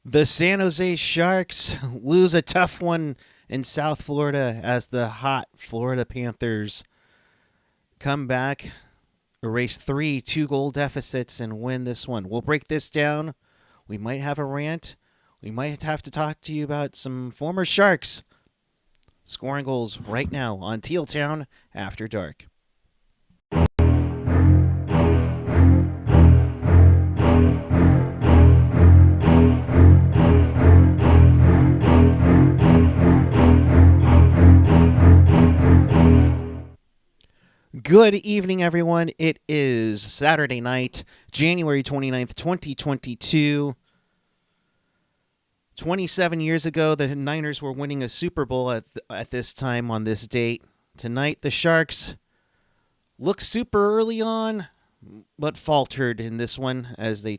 The San Jose Sharks lose a tough one in South Florida as the hot Florida Panthers come back, erase 3 2-goal deficits, and win this one. We'll break this down. We might have a rant. We might have to talk to you about some former Sharks scoring goals right now on Teal Town After Dark. Good evening, everyone. It is Saturday night, January 29th, 2022. 27 years ago, the Niners were winning a Super Bowl at this time on this date. Tonight, the Sharks looked super early on, but faltered in this one as they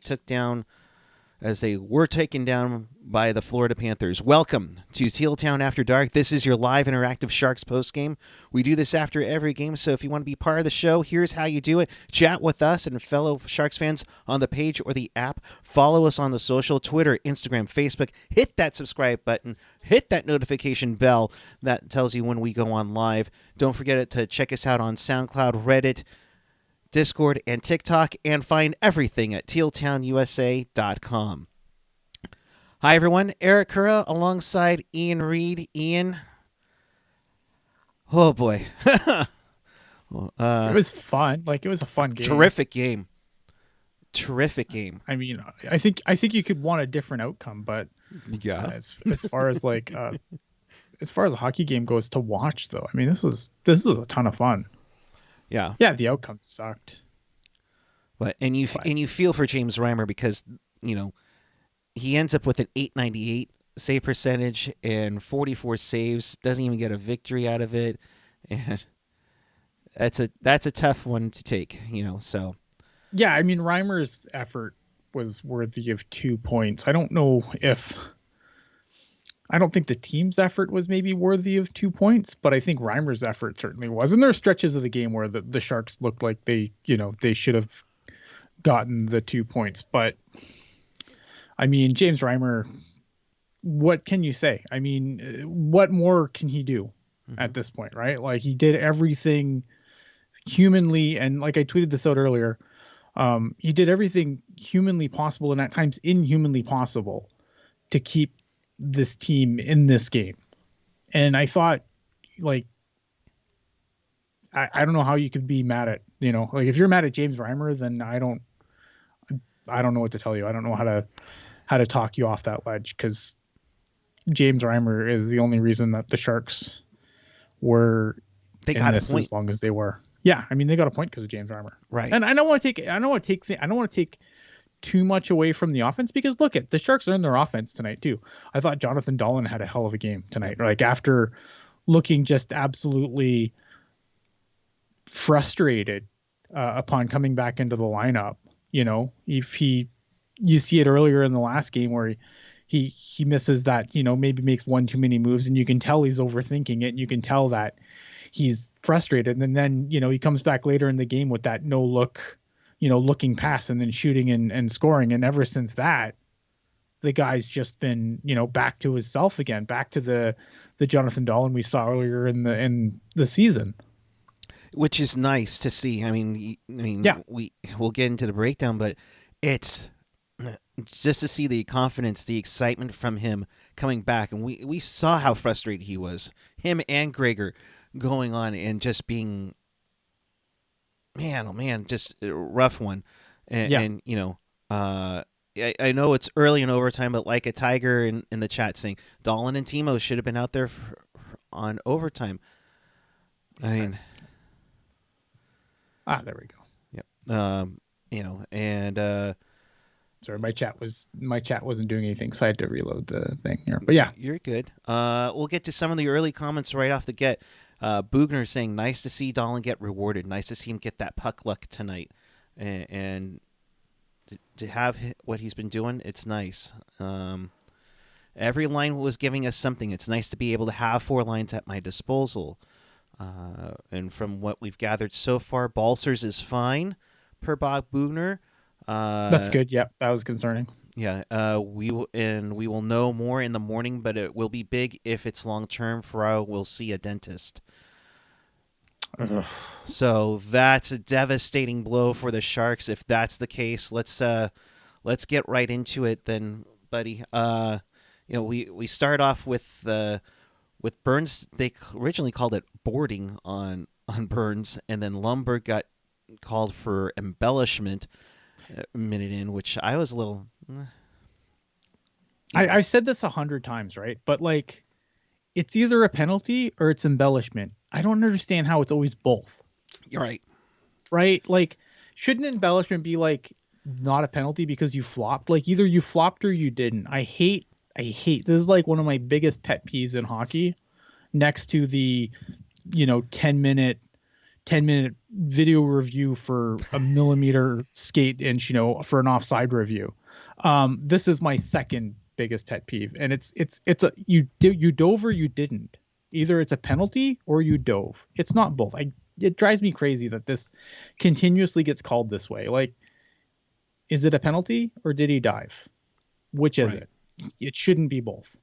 were taken down by the Florida Panthers. Welcome to Teal Town After Dark. This is your live interactive Sharks postgame. We do this after every game, so if you want to be part of the show, here's how you do it. Chat with us and fellow Sharks fans on the page or the app. Follow us on the social, Twitter, Instagram, Facebook. Hit that subscribe button. Hit that notification bell that tells you when we go on live. Don't forget to check us out on SoundCloud, Reddit, Discord, and TikTok, and find everything at tealtownusa.com. Hi, everyone. Eric Curra alongside Ian Reed. Ian. Oh, boy. It was fun. It was a fun game. Terrific game. I mean, I think you could want a different outcome, but yeah. As far as as far as a hockey game goes to watch, though, I mean, this was a ton of fun. Yeah. Yeah, the outcome sucked. But you feel for James Reimer because, he ends up with an .898 save percentage and 44 saves, doesn't even get a victory out of it. And that's a tough one to take, so. Yeah, I mean, Reimer's effort was worthy of 2 points. I don't think the team's effort was maybe worthy of 2 points, but I think Reimer's effort certainly was. And there are stretches of the game where the Sharks looked like they should have gotten the 2 points. But, I mean, James Reimer, what can you say? I mean, what more can he do at this point, right? He did everything humanly, and I tweeted this out earlier, he did everything humanly possible and at times inhumanly possible to keep this team in this game. And I thought, I don't know how you could be mad at, if you're mad at James Reimer, then I don't know what to tell you. I don't know how to talk you off that ledge, because James Reimer is the only reason that the Sharks were in this as long as they were. Yeah, I mean, they got a point because of James Reimer. Right. And I don't want to take too much away from the offense, because look at the Sharks earned their offense tonight too. I thought Jonathan Dahlen had a hell of a game tonight. After looking just absolutely frustrated upon coming back into the lineup, you see it earlier in the last game where he misses that, maybe makes one too many moves, and you can tell he's overthinking it, and you can tell that he's frustrated. And then, he comes back later in the game with that no look, looking pass and then shooting and scoring. And ever since that, the guy's just been, back to himself again, back to the Jonathan Dahlen we saw earlier in the season. Which is nice to see. I mean, yeah. We'll get into the breakdown, but it's just to see the confidence, the excitement from him coming back. And we saw how frustrated he was, him and Gregor, going on and just being, just a rough one. And I know it's early in overtime, but like a tiger in the chat saying, Dahlen and Timo should have been out there on overtime. I mean, there we go. Yep. Sorry, my chat wasn't doing anything, so I had to reload the thing here. But yeah, you're good. We'll get to some of the early comments right off the get. Bugner saying, nice to see Dahlen get rewarded. Nice to see him get that puck luck tonight. And to have what he's been doing, it's nice. Every line was giving us something. It's nice to be able to have 4 lines at my disposal. And from what we've gathered so far, Balsers is fine per Bob Bugner. That's good. Yep, that was concerning. Yeah, we will know more in the morning, but it will be big if it's long term. Ferraro will see a dentist. Ugh. So that's a devastating blow for the Sharks. If that's the case, let's get right into it then, buddy. We start off with Burns. They originally called it boarding on Burns, and then Lumberg got called for embellishment a minute in, which I was a little. I've said this 100 times, right? But like, it's either a penalty or it's embellishment. I don't understand how it's always both. You're right. Right? Like, shouldn't embellishment be like not a penalty because you flopped? Like, either you flopped or you didn't. I hate this is like one of my biggest pet peeves in hockey, next to the 10-minute video review for a millimeter skate inch, for an offside review. This is my second biggest pet peeve, and it's a you dove or you didn't. Either it's a penalty or you dove. It's not both. It drives me crazy that this continuously gets called this way. Like, is it a penalty or did he dive? Which is Right. it? It shouldn't be both.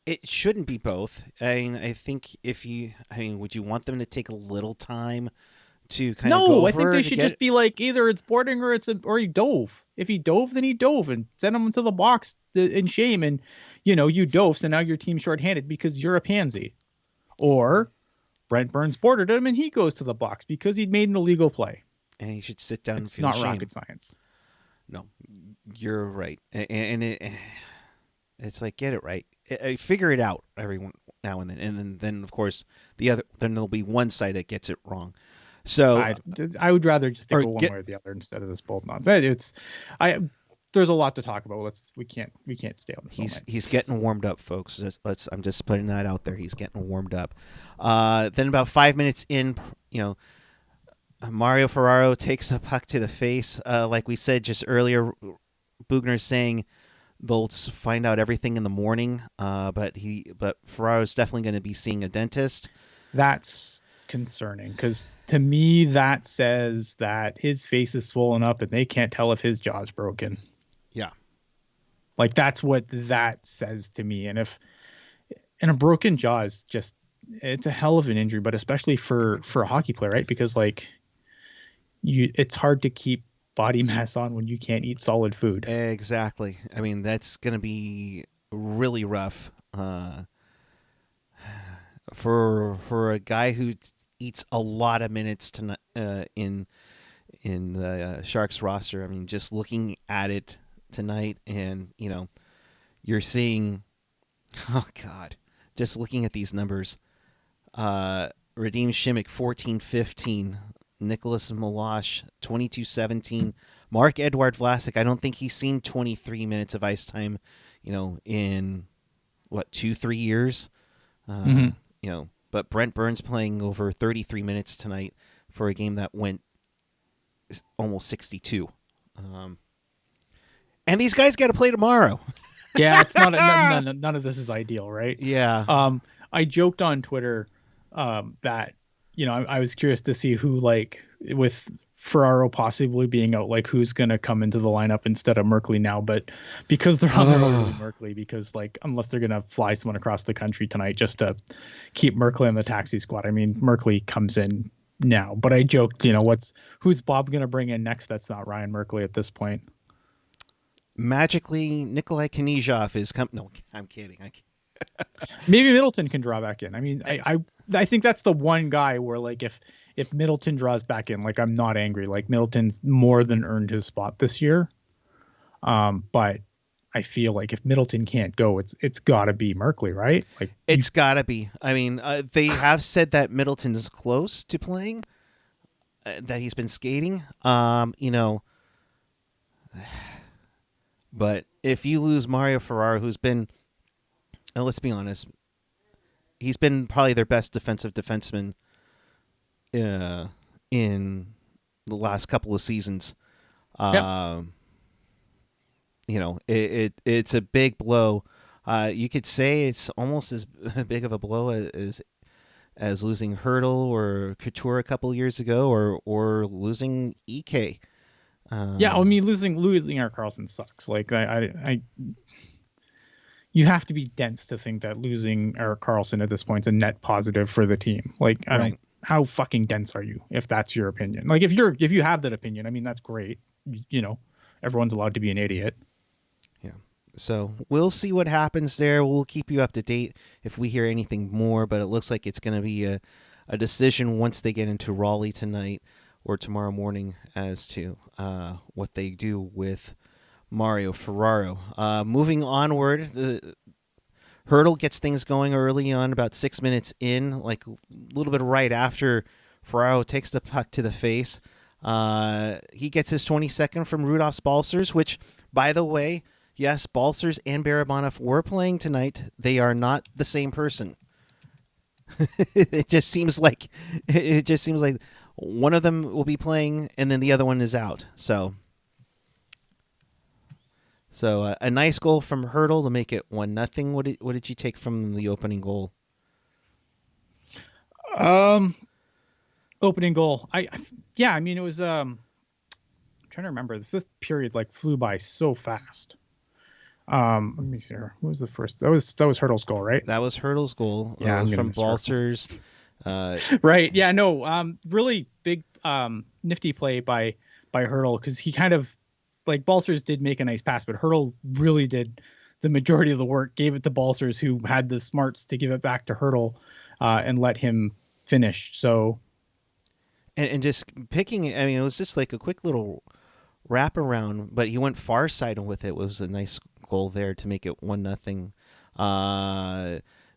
It shouldn't be both. I think would you want them to take a little time to kind of go No, over I think they to should get just be like either it's boarding or he dove. If he dove, then he dove and send him to the box in shame. And you dove, so now your team's shorthanded because you're a pansy. Or Brent Burns boarded him and he goes to the box because he'd made an illegal play. and you should sit down and It's feel not shame. rocket science. No, you're right, and it's like get it right. Figure it out every now and then of course then there'll be one side that gets it wrong. So I would rather just or go one get- way or the other instead of this both nonsense. There's a lot to talk about. We can't stay on this. all night. he's getting warmed up, folks. I'm just putting that out there. He's getting warmed up. Then about 5 minutes in, Mario Ferraro takes a puck to the face. Like we said just earlier, Bugner's saying they'll find out everything in the morning. But Ferraro's definitely going to be seeing a dentist. That's concerning because to me that says that his face is swollen up and they can't tell if his jaw's broken. Yeah. Like that's what that says to me. And a broken jaw is just, it's a hell of an injury, but especially for a hockey player, right? Because like it's hard to keep body mass on when you can't eat solid food. Exactly. I mean, that's going to be really rough for a guy who eats a lot of minutes in the Sharks roster. I mean, just looking at it tonight, and you're seeing, oh God, just looking at these numbers. Radim Shimmick 14-15, Nicholas Milosh 22-17, Mark Edward Vlasic. I don't think he's seen 23 minutes of ice time, in what 2-3 years. But Brent Burns playing over 33 minutes tonight for a game that went almost 62. And these guys got to play tomorrow. Yeah, it's not none of this is ideal, right? Yeah. I joked on Twitter that I was curious to see who, like, with Ferraro possibly being out, like who's gonna come into the lineup instead of Merkley now. But because they're on really Merkley, because like unless they're gonna fly someone across the country tonight just to keep Merkley on the taxi squad. I mean, Merkley comes in now. But I joked, who's Bob gonna bring in next? That's not Ryan Merkley at this point. Magically, Nikolai Knizhov is coming. No, I'm kidding. Maybe Middleton can draw back in. I mean, I think that's the one guy where like if Middleton draws back in, like I'm not angry. Like Middleton's more than earned his spot this year. But I feel like if Middleton can't go, it's got to be Merkley, right? Like it's got to be. I mean, they have said that Middleton's close to playing, that he's been skating. But if you lose Mario Ferraro, who's been, let's be honest, he's been probably their best defensive defenseman in the last couple of seasons. It's a big blow. You could say it's almost as big of a blow as losing Hurdle or Couture a couple of years ago, or losing EK. Yeah, I mean losing Eric Carlson sucks. Like I you have to be dense to think that losing Eric Carlson at this point is a net positive for the team. Like I don't. Right. How fucking dense are you? If that's your opinion, like if you have that opinion, I mean that's great. You know, everyone's allowed to be an idiot. Yeah. So we'll see what happens there. We'll keep you up to date if we hear anything more, but it looks like it's going to be a decision once they get into Raleigh tonight or tomorrow morning as to what they do with Mario Ferraro. Moving onward, the Hurdle gets things going early on, about 6 minutes in, like a little bit right after Ferraro takes the puck to the face. He gets his 22nd from Rudolph's Balcers, which, by the way, yes, Balcers and Barabanov were playing tonight. They are not the same person. It just seems like one of them will be playing and then the other one is out. So a nice goal from Hurdle to make it 1-0. What did you take from the opening goal? Opening goal. I mean it was I'm trying to remember. This period like flew by so fast. Let me see here. What was the first? That was Hurdle's goal, right? That was Hurdle's goal. Yeah, it was from Balcers. Right. Yeah. No. Really big nifty play by Hurdle because he kind of like Balcers did make a nice pass, but Hurdle really did the majority of the work. Gave it to Balcers, who had the smarts to give it back to Hurdle and let him finish. So. And just picking it, I mean, it was just like a quick little wraparound, but he went far side with it. It was a nice goal there to make it 1-0.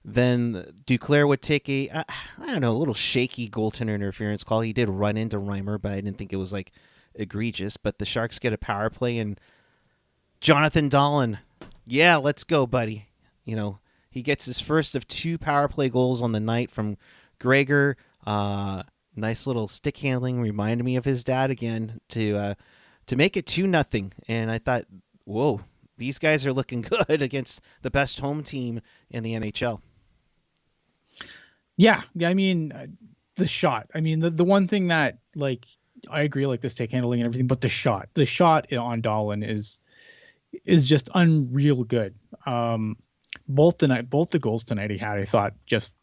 Then Duclair would take a little shaky goaltender interference call. He did run into Reimer, but I didn't think it was like egregious. But the Sharks get a power play, and Jonathan Dahlen, yeah, let's go, buddy. You know, he gets his first of 2 power play goals on the night from Gregor. Nice little stick handling, reminded me of his dad again to make it 2-0. And I thought, whoa, these guys are looking good against the best home team in the NHL. Yeah, I mean, the shot. I mean, the one thing that, like, I agree, like, the stick handling and everything, but the shot on Dahlen is just unreal good. Both the goals tonight he had, I thought, just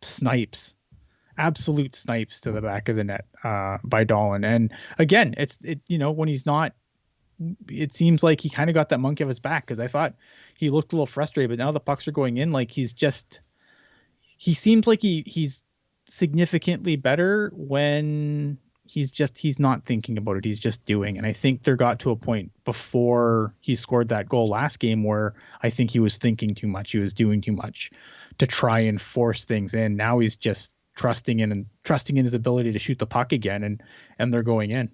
snipes. Absolute snipes to the back of the net by Dahlen. And again, when he's not, it seems like he kind of got that monkey off his back, because I thought he looked a little frustrated, but now the pucks are going in. Like he seems like he's significantly better when he's not thinking about it. He's just doing. And I think there got to a point before he scored that goal last game where I think he was thinking too much. He was doing too much to try and force things in. Now he's just trusting in his ability to shoot the puck again, and they're going in.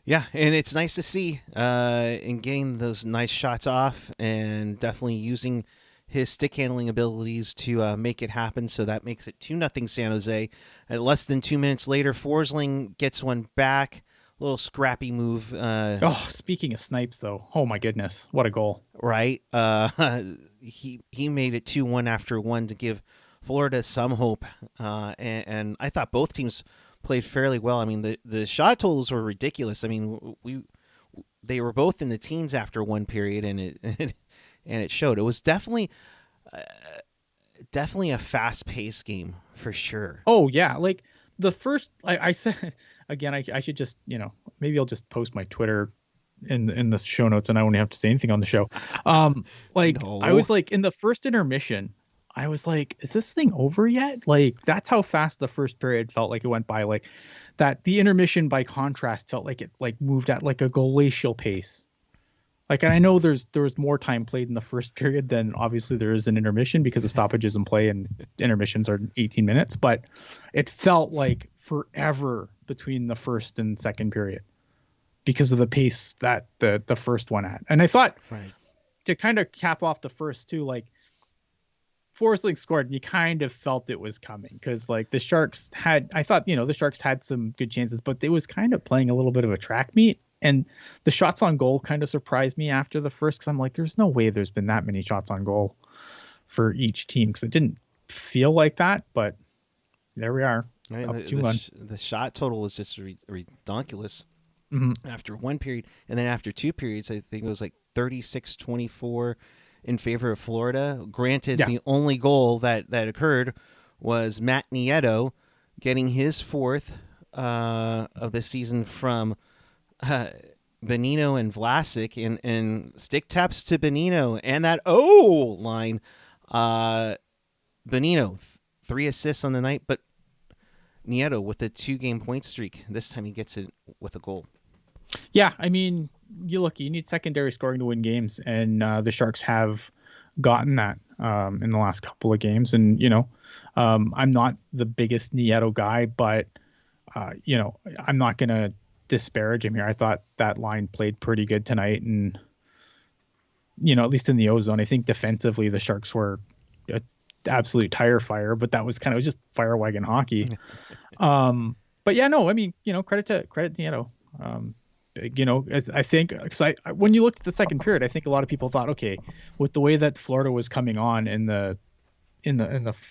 Yeah, and it's nice to see and getting those nice shots off, and definitely using his stick handling abilities to make it happen. So that makes it 2-0 San Jose. At less than 2 minutes later, Forsling gets one back. A little scrappy move. Speaking of snipes, though, oh my goodness, what a goal! Right, he made it 2-1 after one to give Florida some hope, and I thought both teams played fairly well. I mean, the shot totals were ridiculous. I mean, they were both in the teens after one period, and it showed. It was definitely a fast-paced game for sure. Oh yeah, like the first, I said again, I should just maybe I'll just post my Twitter in the show notes, and I won't have to say anything on the show. No. I was like, in the first intermission, I was like, is this thing over yet? Like, that's how fast the first period felt like it went by. Like that, the intermission by contrast felt like it like moved at like a glacial pace. Like, and I know there was more time played in the first period than obviously there is an intermission because of stoppages in play, and intermissions are 18 minutes, but it felt like forever between the first and second period because of the pace that the first one had. And I thought, right, to kind of cap off the first two, like, Forsling scored, and you kind of felt it was coming because, like, the Sharks had some good chances, but it was kind of playing a little bit of a track meet. And the shots on goal kind of surprised me after the first, because I'm like, there's no way there's been that many shots on goal for each team, because it didn't feel like that. But there we are. I mean, up 2-1. the shot total was just ridiculous Mm-hmm. after one period. And then after two periods, I think it was like 36-24 in favor of Florida. Granted, Yeah. the only goal that occurred was Matt Nieto getting his fourth of the season from Bonino and Vlasic, and stick taps to Bonino and that line. Bonino, 3 assists on the night, but Nieto with a 2-game point streak. This time he gets it with a goal. Yeah, I mean, you need secondary scoring to win games, and the Sharks have gotten that in the last couple of games. And I'm not the biggest Nieto guy, but I'm not gonna disparage him here. I thought that line played pretty good tonight, and at least in the O-zone, I think defensively the Sharks were an absolute tire fire, but that was kind of just fire wagon hockey. But yeah, no, I mean, credit Nieto. As I think, because when you looked at the second period, I think a lot of people thought, okay, with the way that Florida was coming on in the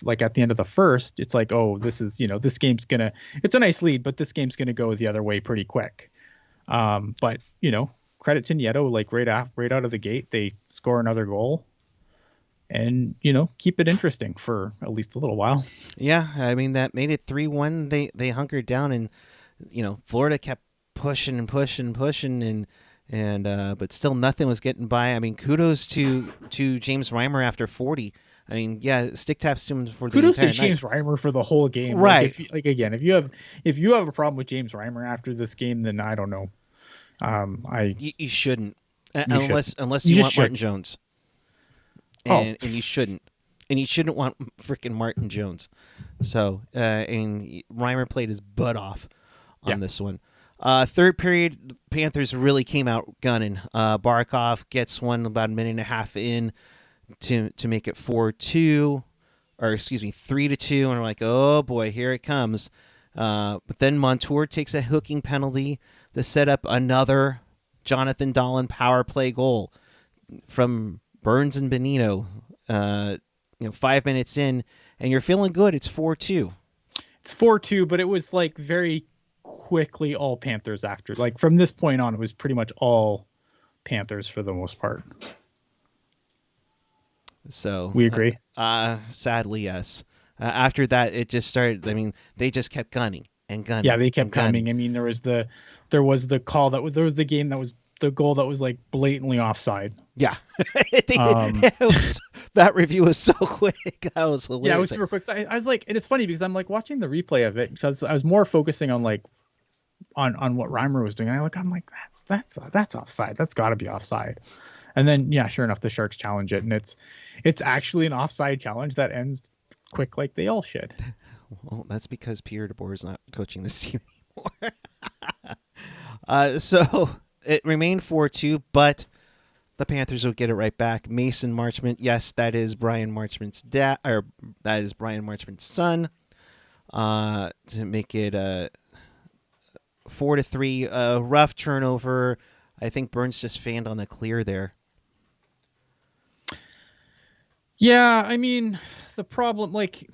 like at the end of the first, it's like, oh, this is, this game's it's a nice lead, but this game's gonna go the other way pretty quick. But credit to Nieto, like right out of the gate, they score another goal, and keep it interesting for at least a little while. Yeah, I mean that made it 3-1. They hunkered down, and Florida kept pushing and but still nothing was getting by. I mean, kudos to James Reimer after 40. I mean, yeah, stick taps to him for the kudos entire to James night. Reimer for the whole game. Right. If you have a problem with James Reimer after this game, then I don't know. You shouldn't, shouldn't. unless you want should. Martin Jones, and you shouldn't. And you shouldn't want freaking Martin Jones. So, and Reimer played his butt off on this one. Third period, Panthers really came out gunning. Barkov gets one about a minute and a half in to make it 4-2, or excuse me, 3-2, and we're like, oh boy, here it comes. But then Montour takes a hooking penalty to set up another Jonathan Dahlen power play goal from Burns and Bonino. 5 minutes in, and you're feeling good. It's 4-2. It's 4-2, but it was like very quickly all Panthers after. Like from this point on, it was pretty much all Panthers for the most part. So we agree. Sadly, yes. After that, it just started. I mean, they just kept gunning and gunning. Yeah, they kept gunning. I mean, there was the call there was the game that was the goal that was like blatantly offside. Yeah, that review was so quick. That was hilarious. Yeah, it was super quick. So I was like, and it's funny because I'm like watching the replay of it because I was more focusing on like on what Reimer was doing. And I'm like, that's offside. That's got to be offside. And then yeah, sure enough, the Sharks challenge it, and it's actually an offside challenge that ends quick, like they all should. Well, that's because Pierre DeBoer is not coaching this team anymore. So it remained 4-2, but the Panthers will get it right back. Mason Marchment, yes, that is Brian Marchment's dad, or that is Brian Marchment's son, to make it 4-3. Rough turnover. I think Burns just fanned on the clear there. Yeah, I mean, the problem, like,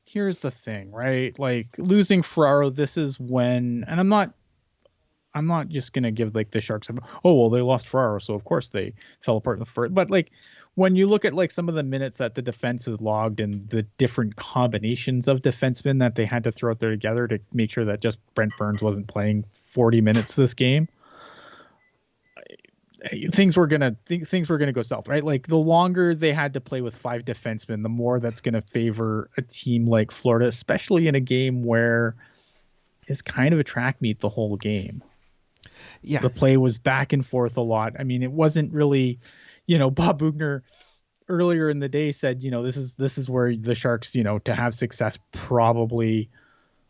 here's the thing, right? Like losing Ferraro, this is when, and I'm not just gonna give like the Sharks, oh well, they lost Ferraro, so of course they fell apart in the first. But like when you look at like some of the minutes that the defense has logged and the different combinations of defensemen that they had to throw out there together to make sure that just Brent Burns wasn't playing 40 minutes this game, things were gonna go south, right? Like the longer they had to play with 5 defensemen, the more that's gonna favor a team like Florida, especially in a game where it's kind of a track meet the whole game. Yeah, the play was back and forth a lot. I mean, it wasn't really, Bob Bugner earlier in the day said, this is where the Sharks, to have success probably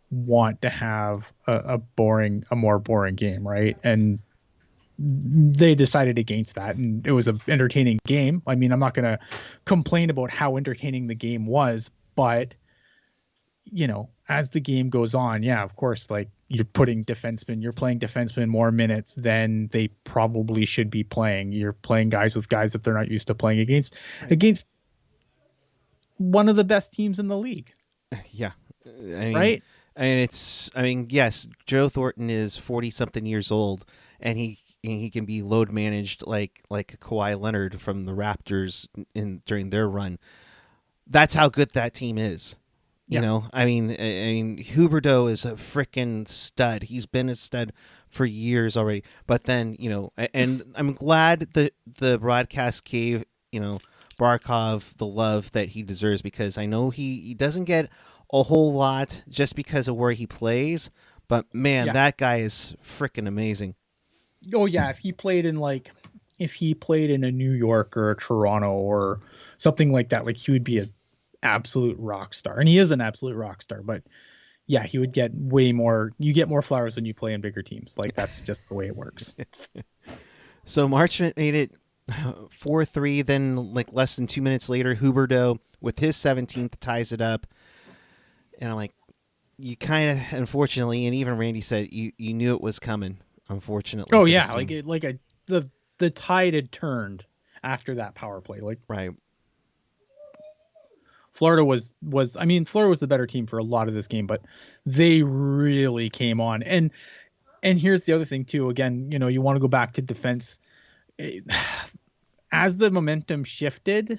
want to have a more boring game, right? And they decided against that, and it was an entertaining game. I mean, I'm not going to complain about how entertaining the game was, but as the game goes on, yeah, of course, like you're playing defensemen more minutes than they probably should be playing. You're playing guys that they're not used to playing against one of the best teams in the league. Yeah. I mean, right. And yes, Joe Thornton is 40-something years old, and he can be load managed like Kawhi Leonard from the Raptors during their run. That's how good that team is. Yeah. Huberdeau is a freaking stud. He's been a stud for years already. But then, and I'm glad the broadcast gave, Barkov the love that he deserves, because I know he doesn't get a whole lot just because of where he plays. But man, Yeah. that guy is freaking amazing. Oh yeah, if he played in a New York or a Toronto or something like that, like he would be an absolute rock star. And he is an absolute rock star, but yeah, he would get way more. You get more flowers when you play in bigger teams. Like that's just the way it works. So Marchment made it 4-3. Then, like less than 2 minutes later, Huberdeau with his 17th ties it up. And I'm like, you kind of, unfortunately, and even Randy said you knew it was coming. Unfortunately. Oh yeah, the tide had turned after that power play. Like right. Florida was Florida was the better team for a lot of this game, but they really came on. And here's the other thing too. Again, you want to go back to defense. As the momentum shifted,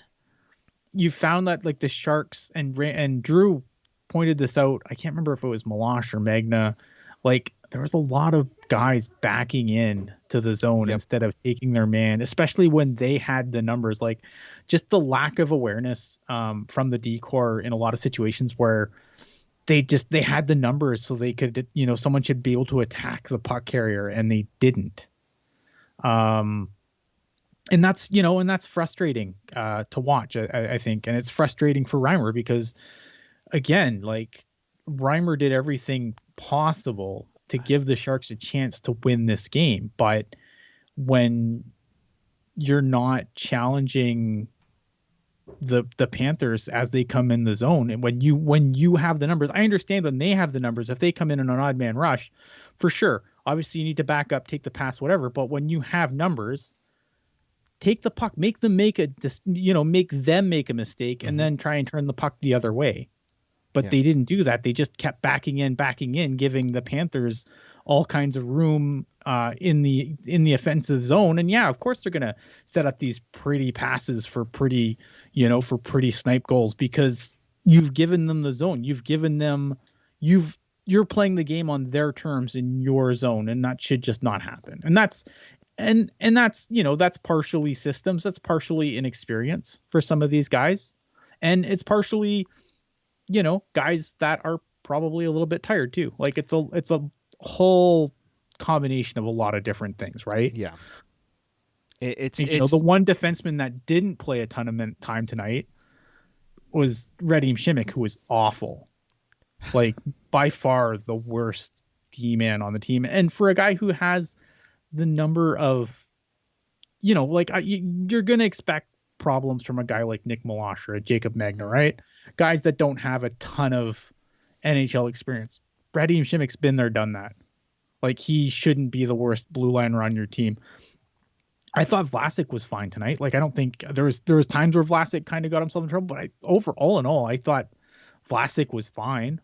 you found that like the Sharks and Drew pointed this out. I can't remember if it was Milosh or Magna. Like there was a lot of guys backing in to the zone instead of taking their man, especially when they had the numbers. Like just the lack of awareness from the D-corps in a lot of situations where they had the numbers so they could, someone should be able to attack the puck carrier and they didn't. And that's frustrating to watch, I think. And it's frustrating for Reimer because, again, like Reimer did everything possible to give the Sharks a chance to win this game. But when you're not challenging the Panthers as they come in the zone, and when you have the numbers, I understand when they have the numbers, if they come in an odd man rush, for sure. Obviously, you need to back up, take the pass, whatever. But when you have numbers, take the puck, make them make a mistake, and then try and turn the puck the other way. But they didn't do that. They just kept backing in, giving the Panthers all kinds of room in the offensive zone. And yeah, of course they're gonna set up these pretty passes for pretty snipe goals because you've given them the zone. You're playing the game on their terms in your zone, and that should just not happen. And that's that's partially systems, that's partially inexperience for some of these guys, and it's partially guys that are probably a little bit tired too. Like it's a whole combination of a lot of different things, right? Yeah. It's the one defenseman that didn't play a ton of time tonight was Radim Šimić, who was awful. Like by far the worst D-man on the team. And for a guy who has the number of, you're going to expect problems from a guy like Nick Milosh or a Jacob Magna, right? Guys that don't have a ton of NHL experience. Radim Šimić's been there, done that. Like he shouldn't be the worst blue liner on your team. I thought Vlasic was fine tonight. Like I don't think there was times where Vlasic kind of got himself in trouble, but all in all, I thought Vlasic was fine.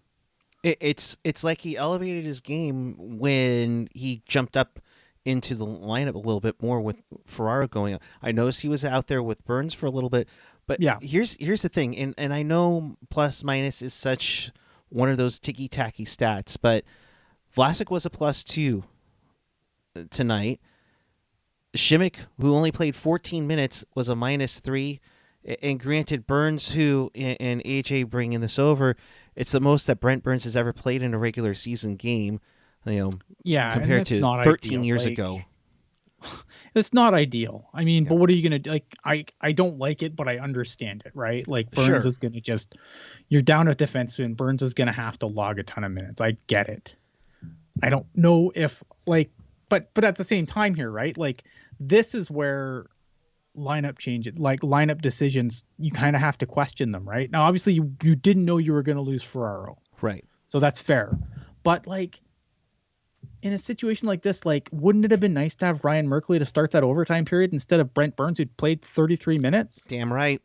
It's like he elevated his game when he jumped up into the lineup a little bit more with Ferraro going on. I noticed he was out there with Burns for a little bit, but yeah, here's the thing, and I know plus minus is such one of those ticky tacky stats, but Vlasic was a +2 tonight. Šimić, who only played 14 minutes, was a -3. And granted, Burns, who and AJ bringing this over, it's the most that Brent Burns has ever played in a regular season game. Compared to 13 years ago. It's not ideal. I mean, but what are you going to like? I don't like it, but I understand it, right? Like Burns is going to you're down a defenseman. Burns is going to have to log a ton of minutes. I get it. I don't know if but at the same time here, right? Like this is where lineup decisions, you kind of have to question them, right? Now, obviously you didn't know you were going to lose Ferraro. Right. So that's fair. But in a situation like this, wouldn't it have been nice to have Ryan Merkley to start that overtime period instead of Brent Burns, who'd played 33 minutes? Damn right.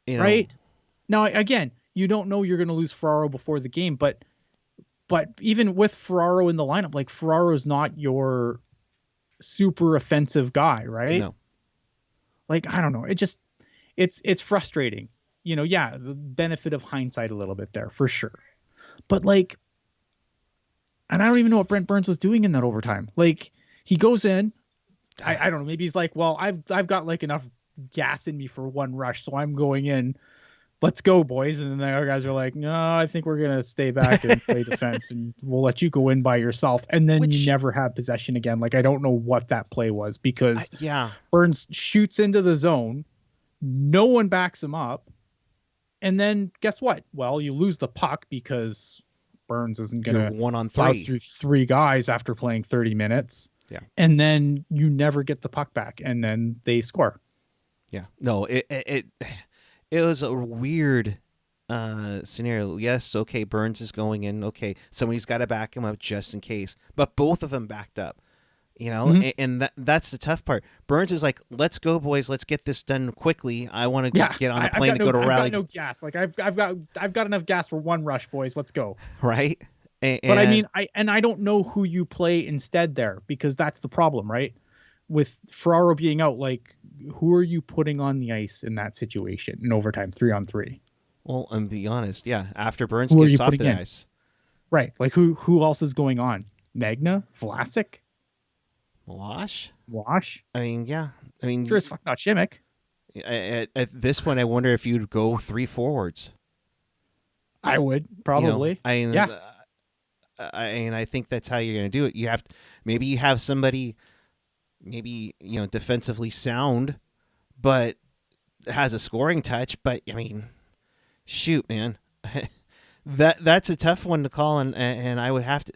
Right. Now, again, You don't know you're going to lose Ferraro before the game, but even with Ferraro in the lineup, like Ferraro's not your super offensive guy, right? No. Like, I don't know. It's frustrating. Yeah, the benefit of hindsight a little bit there for sure. But like, and I don't even know what Brent Burns was doing in that overtime. Like, he goes in, I don't know, maybe he's like, well, I've got like enough gas in me for one rush, so I'm going in. Let's go, boys. And then the other guys are like, no, I think we're going to stay back and play defense and we'll let you go in by yourself. And then you never have possession again. Like, I don't know what that play was because Burns shoots into the zone. No one backs him up. And then guess what? Well, you lose the puck because Burns isn't going to 1-on-3 through 3 guys after playing 30 minutes. Yeah. And then you never get the puck back and then they score. Yeah. No, it was a weird scenario. Yes, okay, Burns is going in. Okay, somebody's got to back him up just in case. But both of them backed up, and that's the tough part. Burns is like, let's go, boys. Let's get this done quickly. I want to get on the plane to go to Raleigh. I've got no gas. Like, I've got enough gas for one rush, boys. Let's go. Right? But I mean, I don't know who you play instead there because that's the problem, right? With Ferraro being out, like, who are you putting on the ice in that situation in overtime, 3-on-3? Well, and be honest, after Burns gets off the ice. Right. Like, who else is going on? Magna? Vlasic? Malash? I mean, yeah. I mean, sure as fuck not Shimmick. At this point, I wonder if you'd go 3 forwards. I would, probably. I think that's how you're going to do it. Maybe you have somebody... maybe defensively sound, but has a scoring touch. But I mean, shoot, man, that's a tough one to call. And I would have to,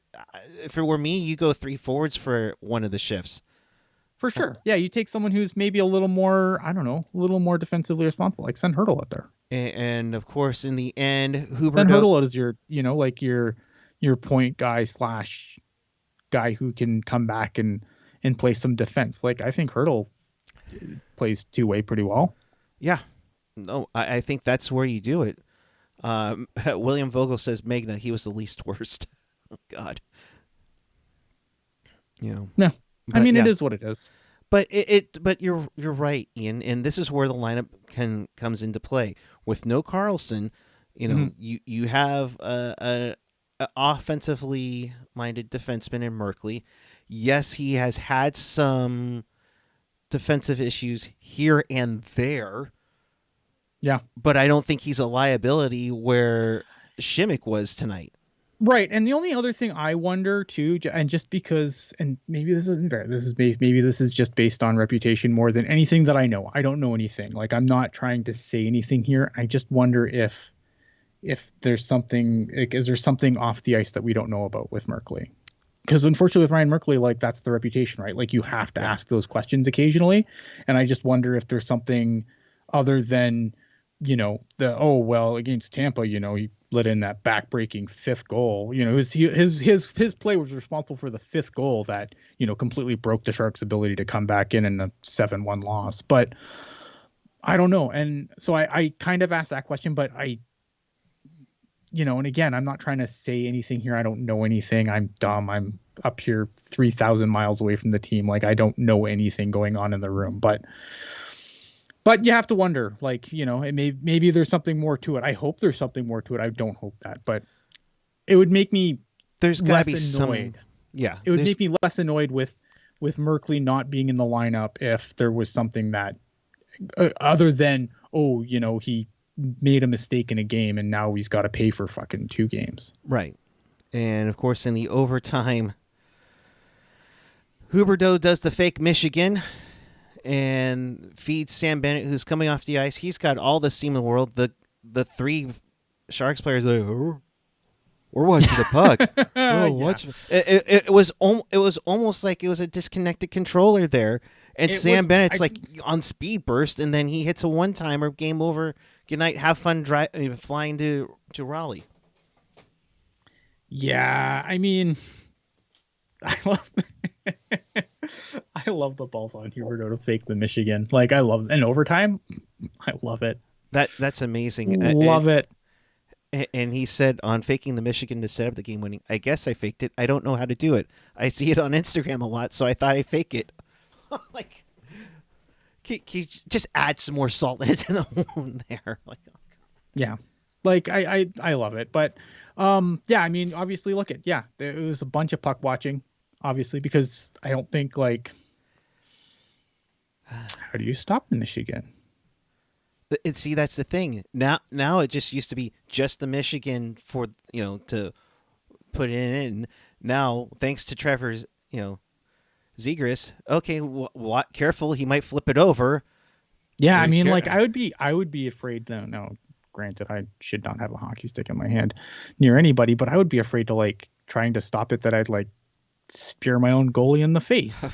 if it were me, you go 3 forwards for one of the shifts. For sure. Yeah, you take someone who's maybe a little more, I don't know, a little more defensively responsible, like send Hurdle out there. And of course, in the end, Huberdeau. Send Hurdle out as your, like your point guy / guy who can come back and play some defense. Like, I think Hurdle plays 2-way pretty well. Yeah. No, I think that's where you do it. William Vogel says Magna, he was the least worst. Oh, God. No. I mean, it is what it is. But but you're right, Ian, and this is where the lineup comes into play. With no Carlson, you have a offensively minded defenseman in Merkley. Yes, he has had some defensive issues here and there. Yeah. But I don't think he's a liability where Shimmick was tonight. Right. And the only other thing I wonder too, and just because, and maybe this isn't fair, maybe this is just based on reputation more than anything that I know. I don't know anything. Like, I'm not trying to say anything here. I just wonder if there's something, like, is there something off the ice that we don't know about with Merkley? Because unfortunately with Ryan Merkley, like, that's the reputation, right? Like, you have to ask those questions occasionally. And I just wonder if there's something other than, against Tampa, he let in that backbreaking 5th goal. His play was responsible for the 5th goal that, completely broke the Sharks' ability to come back in a 7-1 loss. But I don't know. And so I kind of asked that question, but and again, I'm not trying to say anything here. I don't know anything. I'm dumb. I'm up here 3,000 miles away from the team. Like, I don't know anything going on in the room, but you have to wonder, like, maybe there's something more to it. I hope there's something more to it. I don't hope that, but it would make me less annoyed. It would make me less annoyed with Merkley not being in the lineup if there was something that other than, he made a mistake in a game and now he's got to pay for fucking 2 games. Right. And of course, in the overtime, Huberdeau does the fake Michigan and feeds Sam Bennett, who's coming off the ice. He's got all the steam in the world. The 3 Sharks players are like, we're watching the puck. It was almost like it was a disconnected controller there. And Sam Bennett's like on speed burst, and then he hits a 1-timer. Game over. Good night. Have fun flying to Raleigh. Yeah, I mean, I love the balls on Huberdeau to fake the Michigan. Like, I love in overtime. I love it. That's amazing. Love it. And he said on faking the Michigan to set up the game winning, I guess I faked it. I don't know how to do it. I see it on Instagram a lot, so I thought I'd fake it. Like, he just add some more salt into the wound there. Like, Yeah. Like I love it. But yeah, I mean, obviously look at, it was a bunch of puck watching, obviously, because I don't think like, how do you stop the Michigan? see, that's the thing. Now it just used to be just the Michigan for, to put it in. Now, thanks to Trevor's, Zegras, okay, what? Careful, he might flip it over. Yeah, I mean, like I would be afraid. No, granted, I should not have a hockey stick in my hand near anybody, but I would be afraid to like trying to stop it that I'd like spear my own goalie in the face.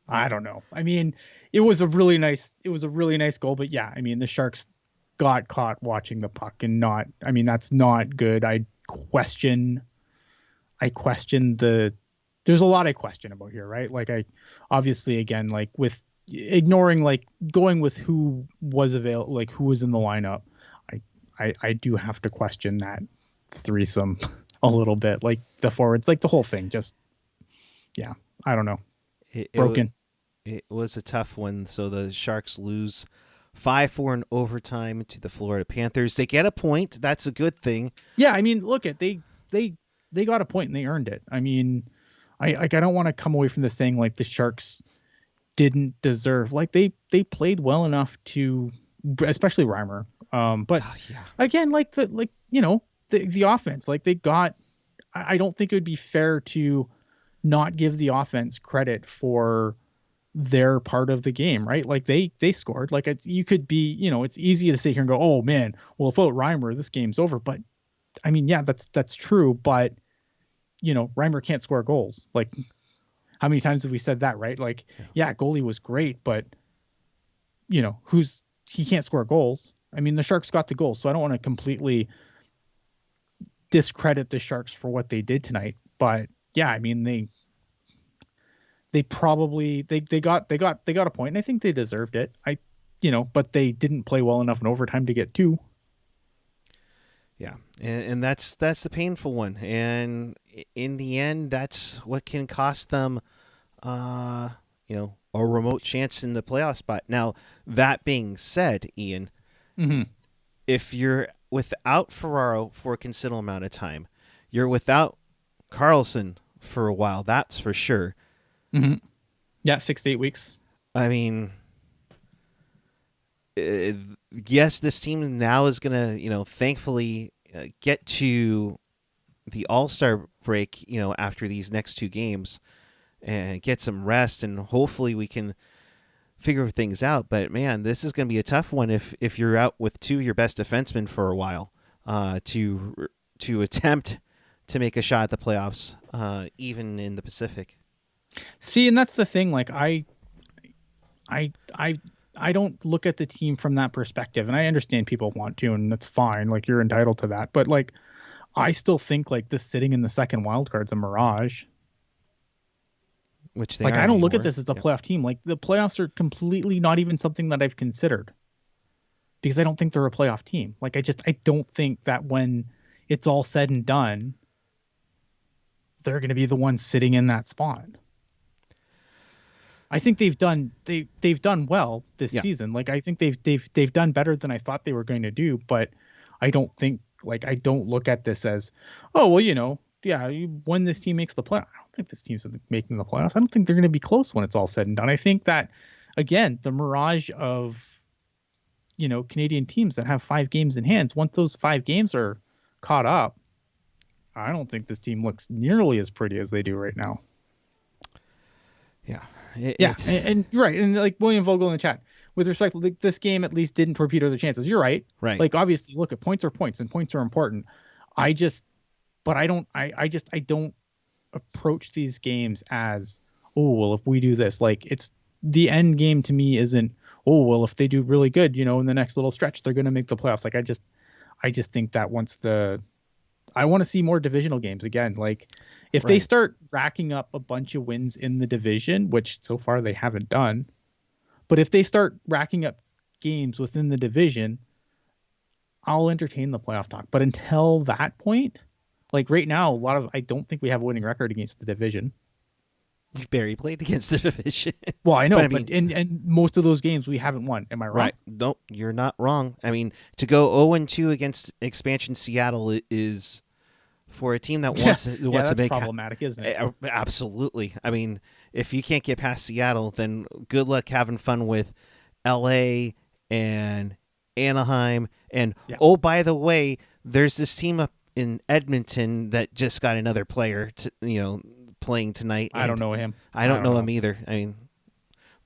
I don't know. I mean, it was a really nice goal, but yeah, I mean, the Sharks got caught watching the puck and not. I mean, that's not good. I question there's a lot I question about here, right? Like I obviously again, like with ignoring, like going with who was available, like who was in the lineup, I do have to question that threesome a little bit, like the forwards, like the whole thing, just I don't know. Broken. It was a tough one. So the Sharks lose 5-4 in overtime to the Florida Panthers. They get a point. That's a good thing. Yeah, I mean, look at they got a point and they earned it. I mean, I don't want to come away from this saying like the Sharks didn't deserve, like they played well enough to, especially Reimer. But again, like the offense, like they got. I don't think it would be fair to not give the offense credit for their part of the game, right? Like they scored. Like you could be, it's easy to sit here and go, oh man, well without Reimer, this game's over. But I mean, yeah, that's true. But Reimer can't score goals. Like, how many times have we said that, right? Like, yeah, goalie was great, but he can't score goals. I mean, the Sharks got the goals, so I don't want to completely discredit the Sharks for what they did tonight. But yeah, I mean, they probably they got a point, and I think they deserved it. But they didn't play well enough in overtime to get two. Yeah, and that's the painful one, and in the end, that's what can cost them, a remote chance in the playoff spot. Now, that being said, Ian, if you're without Ferraro for a considerable amount of time, you're without Carlson for a while. That's for sure. Mm-hmm. Yeah, 6 to 8 weeks. I mean, yes, this team now is going to, thankfully get to the All-Star break, after these next two games and get some rest, and hopefully we can figure things out. But man, this is going to be a tough one if you're out with two of your best defensemen for a while, to attempt to make a shot at the playoffs, even in the Pacific. See, and that's the thing. Like I don't look at the team from that perspective, and I understand people want to, and that's fine. Like you're entitled to that, but like I still think like this sitting in the second wild card's a mirage. Which they like are I don't anymore. look at this as a playoff team. Like the playoffs are completely not even something that I've considered, because I don't think they're a playoff team. Like I don't think that when it's all said and done, they're going to be the ones sitting in that spot. I think they've done well this season. Like I think they've done better than I thought they were going to do, but I don't look at this as, oh well, when this team makes the playoffs. I don't think this team's making the playoffs. I don't think they're going to be close when it's all said and done. I think that again, the mirage of Canadian teams that have 5 games in hand, once those 5 games are caught up, I don't think this team looks nearly as pretty as they do right now. Yeah. And right, and like William Vogel in the chat, with respect, like, this game at least didn't torpedo their chances. You're right. Right. Like obviously, look at points are points, and points are important. I don't approach these games as, oh well, if we do this, like it's the end game to me isn't, oh well, if they do really good, in the next little stretch, they're going to make the playoffs. Like I just think that I want to see more divisional games again. Like if they start racking up a bunch of wins in the division, which so far they haven't done, but if they start racking up games within the division, I'll entertain the playoff talk. But until that point, like right now, I don't think we have a winning record against the division. You've barely played against the division. Well, I know, but I but mean, in most of those games we haven't won. Am I wrong? right? No, you're not wrong. I mean, to go 0-2 against expansion Seattle is for a team that wants Yeah, wants to that's make problematic, isn't it? absolutely. I mean, if you can't get past Seattle, then good luck having fun with L.A. and Anaheim. And Yeah. oh, by the way, there's this team up in Edmonton that just got another player playing tonight. I don't know him. I don't know him either. I mean,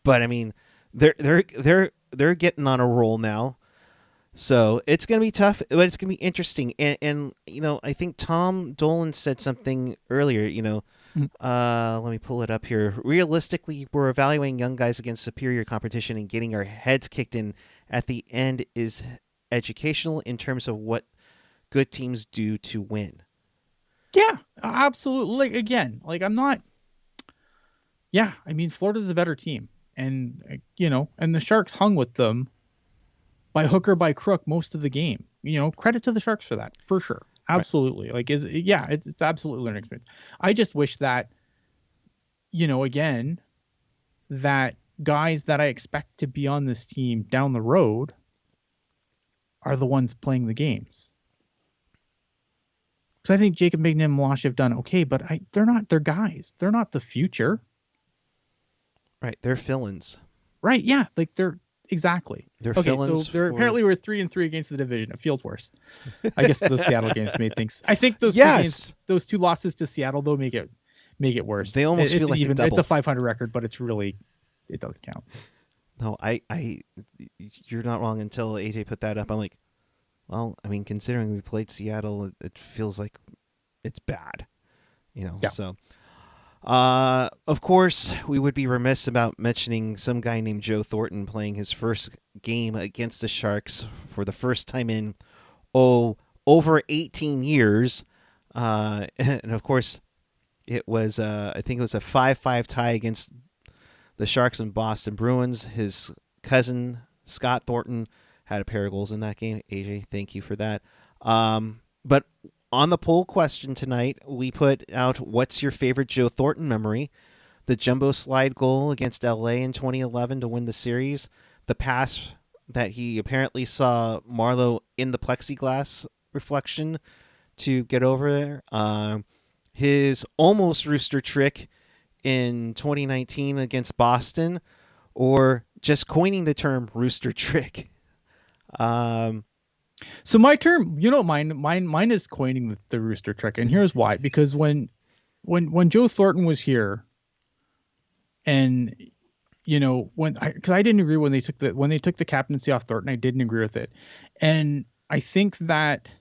but I mean, they're getting on a roll now. So it's going to be tough, but it's going to be interesting. And I think Tom Dolan said something earlier, let me pull it up here. Realistically, we're evaluating young guys against superior competition, and getting our heads kicked in at the end is educational in terms of what good teams do to win. Yeah, absolutely. I'm not. Yeah, I mean, Florida's a better team, and and the Sharks hung with them by hook or by crook most of the game. Credit to the Sharks for that, for sure. Absolutely. Right. It's absolutely learning experience. I just wish that, again, that guys that I expect to be on this team down the road are the ones playing the games. Because I think Jacob Mignan and Milosh have done okay, but they're not. They're guys. They're not the future. Right. They're fill-ins. Right. Yeah. Like they're. Exactly. They're okay, fill-ins. So they're apparently we're 3-3 against the division. It feels worse. I guess those Seattle games made things. I think those two losses to Seattle though make it worse. They almost feel like even. It's a 500 record, but it doesn't count. No, you're not wrong. Until AJ put that up, I'm like, well, I mean, considering we played Seattle, it feels like it's bad, Yeah. So. Of course, we would be remiss about mentioning some guy named Joe Thornton playing his first game against the Sharks for the first time in, over 18 years. And of course, it was, I think it was a 5-5 tie against the Sharks and Boston Bruins. His cousin, Scott Thornton, had a pair of goals in that game. AJ, thank you for that. But on the poll question tonight, we put out what's your favorite Joe Thornton memory? The jumbo slide goal against LA in 2011 to win the series, the pass that he apparently saw Marleau in the plexiglass reflection to get over there, his almost rooster trick in 2019 against Boston, or just coining the term rooster trick. So my term, mine is coining the rooster trick, and here's why. Because when Joe Thornton was here, and because I didn't agree when they took the captaincy off Thornton, I didn't agree with it, and I think that,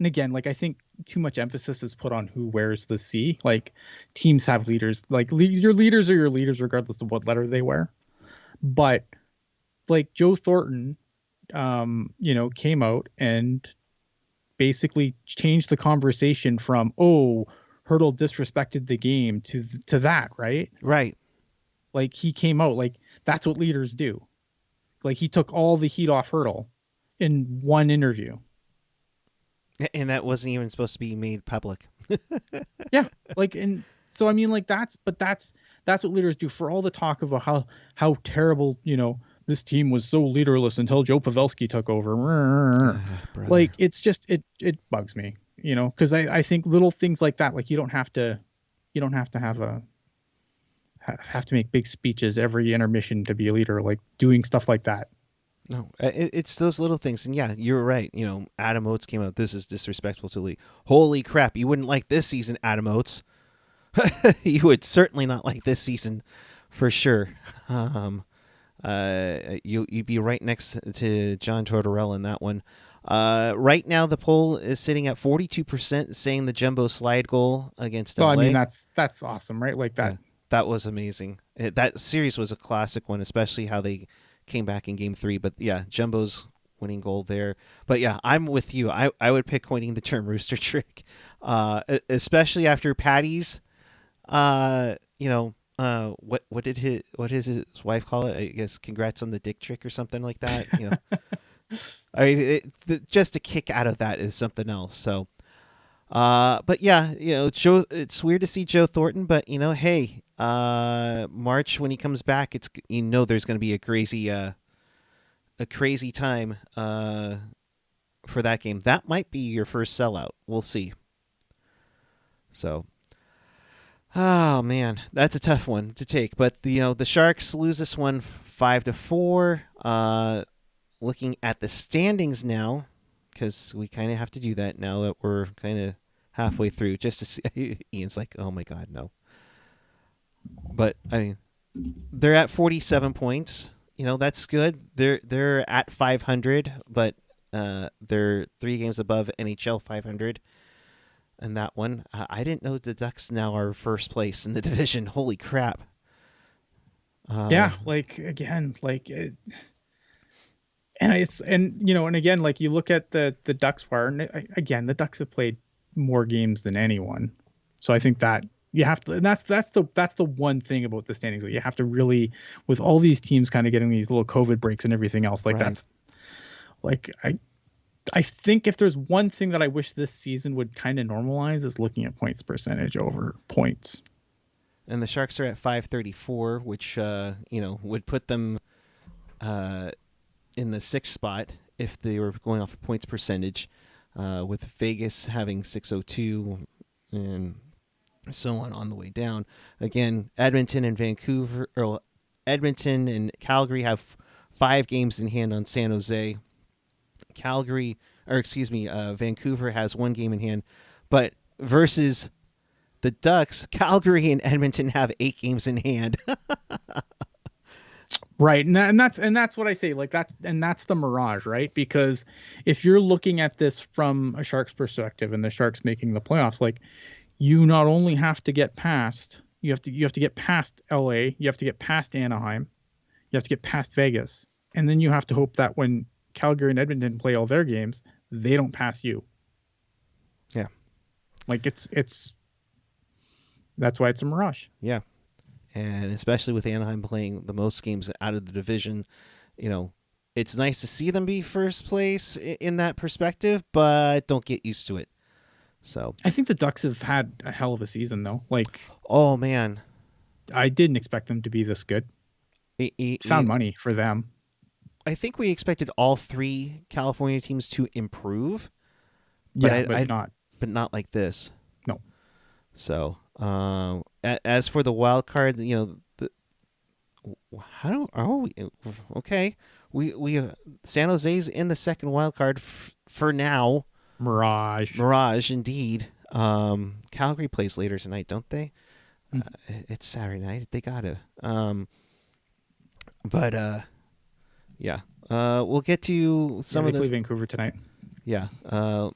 and again, I think too much emphasis is put on who wears the C. Like teams have leaders, your leaders are your leaders regardless of what letter they wear, but Joe Thornton. Came out and basically changed the conversation from, Hurdle disrespected the game to that, right? Right. He came out that's what leaders do. He took all the heat off Hurdle in one interview. And that wasn't even supposed to be made public. Yeah. And so, I mean, that's what leaders do. For all the talk about how terrible, this team was so leaderless until Joe Pavelski took over. It's just it bugs me, because I think little things like that, you don't have to have to make big speeches every intermission to be a leader, doing stuff like that. No, it's those little things. And yeah, you're right. Adam Oates came out, this is disrespectful to the league. Holy crap. You wouldn't like this season, Adam Oates. You would certainly not like this season for sure. You'd be right next to John Tortorella in that one. Right now, the poll is sitting at 42% saying the jumbo slide goal against LA. I mean, that's awesome, right? That. Yeah, that was amazing. That series was a classic one, especially how they came back in game 3. But yeah, jumbo's winning goal there. But yeah, I'm with you. I would pick coining the term rooster trick, especially after Patty's, what did his wife call it? I guess congrats on the dick trick or something like that. I mean, just a kick out of that is something else. So, but yeah, Joe. It's weird to see Joe Thornton, but hey, March when he comes back, it's there's going to be a crazy time for that game. That might be your first sellout. We'll see. So, oh man, that's a tough one to take. But the Sharks lose this one 5-4. Looking at the standings now, because we kind of have to do that now that we're kind of halfway through, just to see. Ian's like, oh my god, no. But I mean, they're at 47 points. That's good. They're at 500, but they're 3 games above NHL 500. And that one, I didn't know the Ducks now are first place in the division. Holy crap! Yeah, again, and again, you look at the Ducks wire, and again, the Ducks have played more games than anyone. So I think that you have to, and that's the one thing about the standings that you have to really, with all these teams kind of getting these little COVID breaks and everything else, right. That's I think if there's one thing that I wish this season would kind of normalize is looking at points percentage over points. And the Sharks are at 534, which would put them in the 6th spot if they were going off of points percentage, with Vegas having 602 and so on the way down. Again, Edmonton and Calgary have 5 games in hand on San Jose. Vancouver has 1 game in hand, but versus the Ducks, Calgary and Edmonton have 8 games in hand. Right, and that's what I say. That's the mirage, right? Because if you're looking at this from a Sharks perspective, and the Sharks making the playoffs, you not only have to get past, you have to get past LA, you have to get past Anaheim, you have to get past Vegas, and then you have to hope that when Calgary and Edmonton play all their games, they don't pass you. Yeah, it's that's why it's a mirage. Yeah. And especially with Anaheim playing the most games out of the division, it's nice to see them be first place in that perspective, but don't get used to it. So I think the Ducks have had a hell of a season, though. Oh man, I didn't expect them to be this good. Found money for them. I think we expected all 3 California teams to improve, but not like this. No. So, as for the wild card, okay? We San Jose's in the second wild card for now. Mirage, indeed. Calgary plays later tonight, don't they? Mm-hmm. It's Saturday night. They gotta. Yeah. We'll get to some of the. They play Vancouver tonight. Yeah.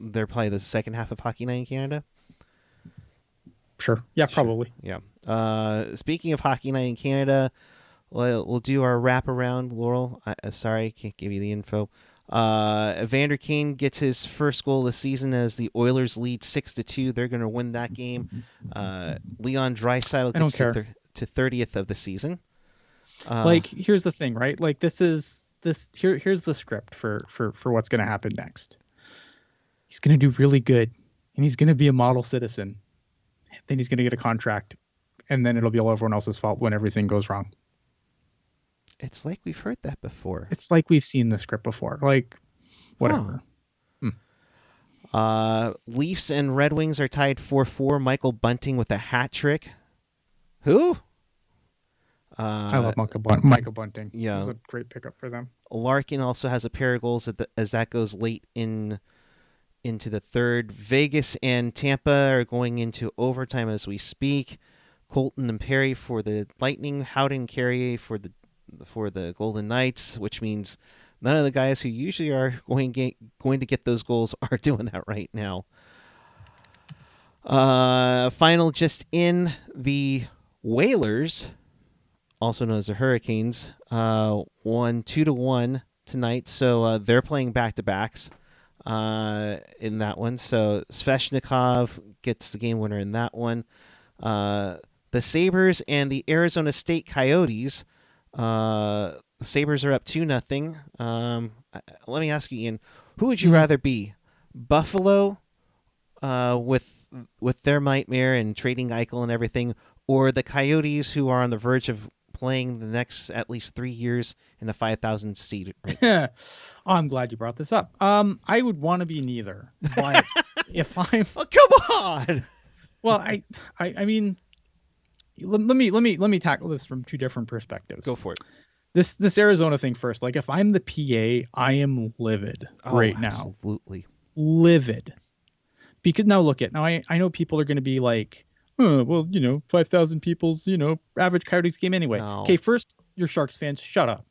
They're probably the second half of Hockey Night in Canada. Sure. Yeah, probably. Sure. Yeah. Speaking of Hockey Night in Canada, we'll do our wraparound. Laurel, sorry, I can't give you the info. Evander Kane gets his first goal of the season as the Oilers lead 6-2. They're going to win that game. Leon Draisaitl gets to 30th of the season. Here's the thing, right? Here's the script for what's going to happen next. He's going to do really good, and he's going to be a model citizen. Then he's going to get a contract, and then it'll be all everyone else's fault when everything goes wrong. It's like we've heard that before. It's like we've seen the script before. Whatever. Leafs and Red Wings are tied 4-4. Michael Bunting with a hat trick. Who? I love Michael Bunting. Yeah. It was a great pickup for them. Larkin also has a pair of goals as that goes late into the third. Vegas and Tampa are going into overtime as we speak. Colton and Perry for the Lightning. Howden and Carrier for the Golden Knights, which means none of the guys who usually are going to get those goals are doing that right now. Final just in, the Whalers, also known as the Hurricanes, won 2-1 tonight, so they're playing back-to-backs in that one. So Svechnikov gets the game winner in that one. The Sabres and the Arizona State Coyotes. The Sabres are up 2-0. let me ask you, Ian, who would you rather be? Buffalo, with their nightmare and trading Eichel and everything, or the Coyotes, who are on the verge of playing the next at least 3 years in a 5,000 seat rink? Oh, I'm glad you brought this up. I would want to be neither, but if I'm, Oh, come on! well, I mean, let me tackle this from two different perspectives. Go for it. This Arizona thing first. Like, if I'm the PA, I am livid right now. Absolutely. Livid. Because now I know people are going to be like, oh, well, 5,000 people's, average Coyotes game anyway. No. Okay, first, you're Sharks fans, shut up.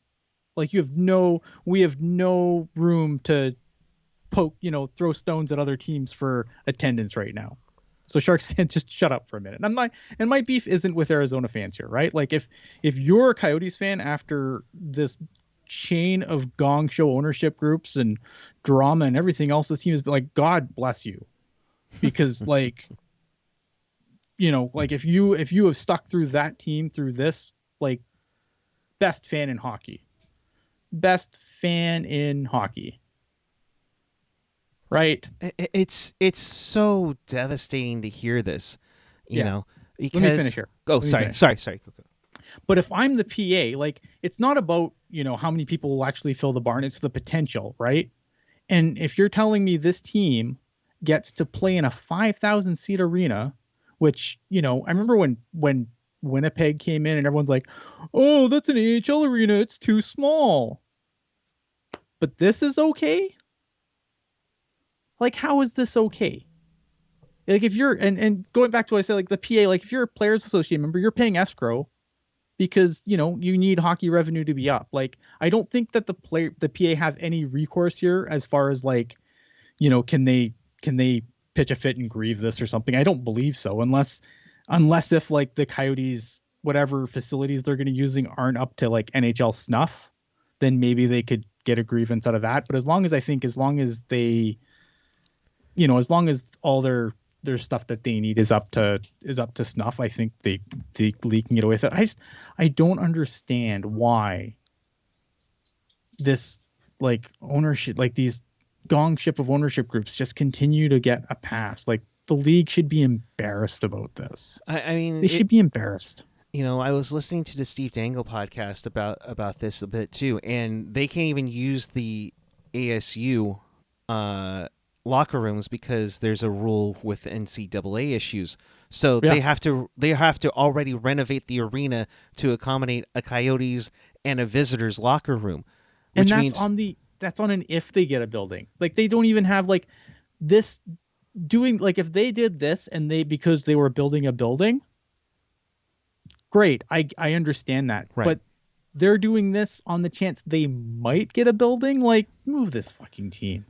Like, we have no room to poke, throw stones at other teams for attendance right now. So Sharks fans, just shut up for a minute. And my beef isn't with Arizona fans here, right? Like, if you're a Coyotes fan after this chain of gong show ownership groups and drama and everything else this team has been, like, God bless you. Because like, like if you have stuck through that team through this, like, best fan in hockey. Right? It's so devastating to hear this, you know, because... Let me finish here. Sorry. Go. But if I'm the PA, like, it's not about, how many people will actually fill the barn. It's the potential, right? And if you're telling me this team gets to play in a 5,000 seat arena, which, I remember when Winnipeg came in and everyone's like, oh, that's an AHL arena, it's too small. But this is okay? Like, how is this okay? Like, if you're, and going back to what I said, like, the PA, like, if you're a Players Association member, you're paying escrow because, you need hockey revenue to be up. Like, I don't think that the PA have any recourse here as far as, like, can they pitch a fit and grieve this or something? I don't believe so, unless if, like, the Coyotes, whatever facilities they're going to using aren't up to, like, NHL snuff, then maybe they could get a grievance out of that. But as long as they, as long as all their stuff that they need is up to snuff, I think the league can get away with it. I don't understand why this, like, ownership, like, these gong ship of ownership groups just continue to get a pass. Like, the league should be embarrassed about this. I mean, they should be embarrassed. I was listening to the Steve Dangle podcast about this a bit too, and they can't even use the ASU locker rooms because there's a rule with NCAA issues. So they have to already renovate the arena to accommodate a Coyotes and a visitors locker room, which means that's on an if they get a building. Like, they don't even have, like, this doing, like, if they did this and because they were building a building, great. I understand that. Right. But they're doing this on the chance they might get a building. Like, move this fucking team.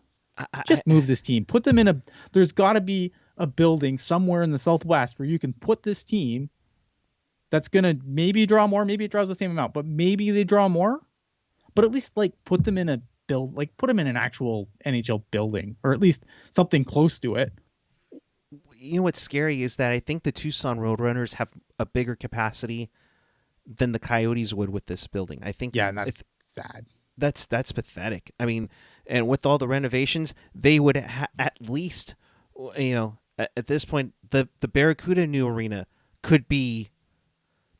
Just move this team. Put them in there's got to be a building somewhere in the Southwest where you can put this team that's going to maybe draw more. Maybe it draws the same amount, but maybe they draw more. But at least, like, put them in an actual NHL building, or at least something close to it. What's scary is that I think the Tucson Roadrunners have a bigger capacity than the Coyotes would with this building. I think. Yeah, and that's sad. That's pathetic. I mean, and with all the renovations, they would at least, at this point, the Barracuda new arena could be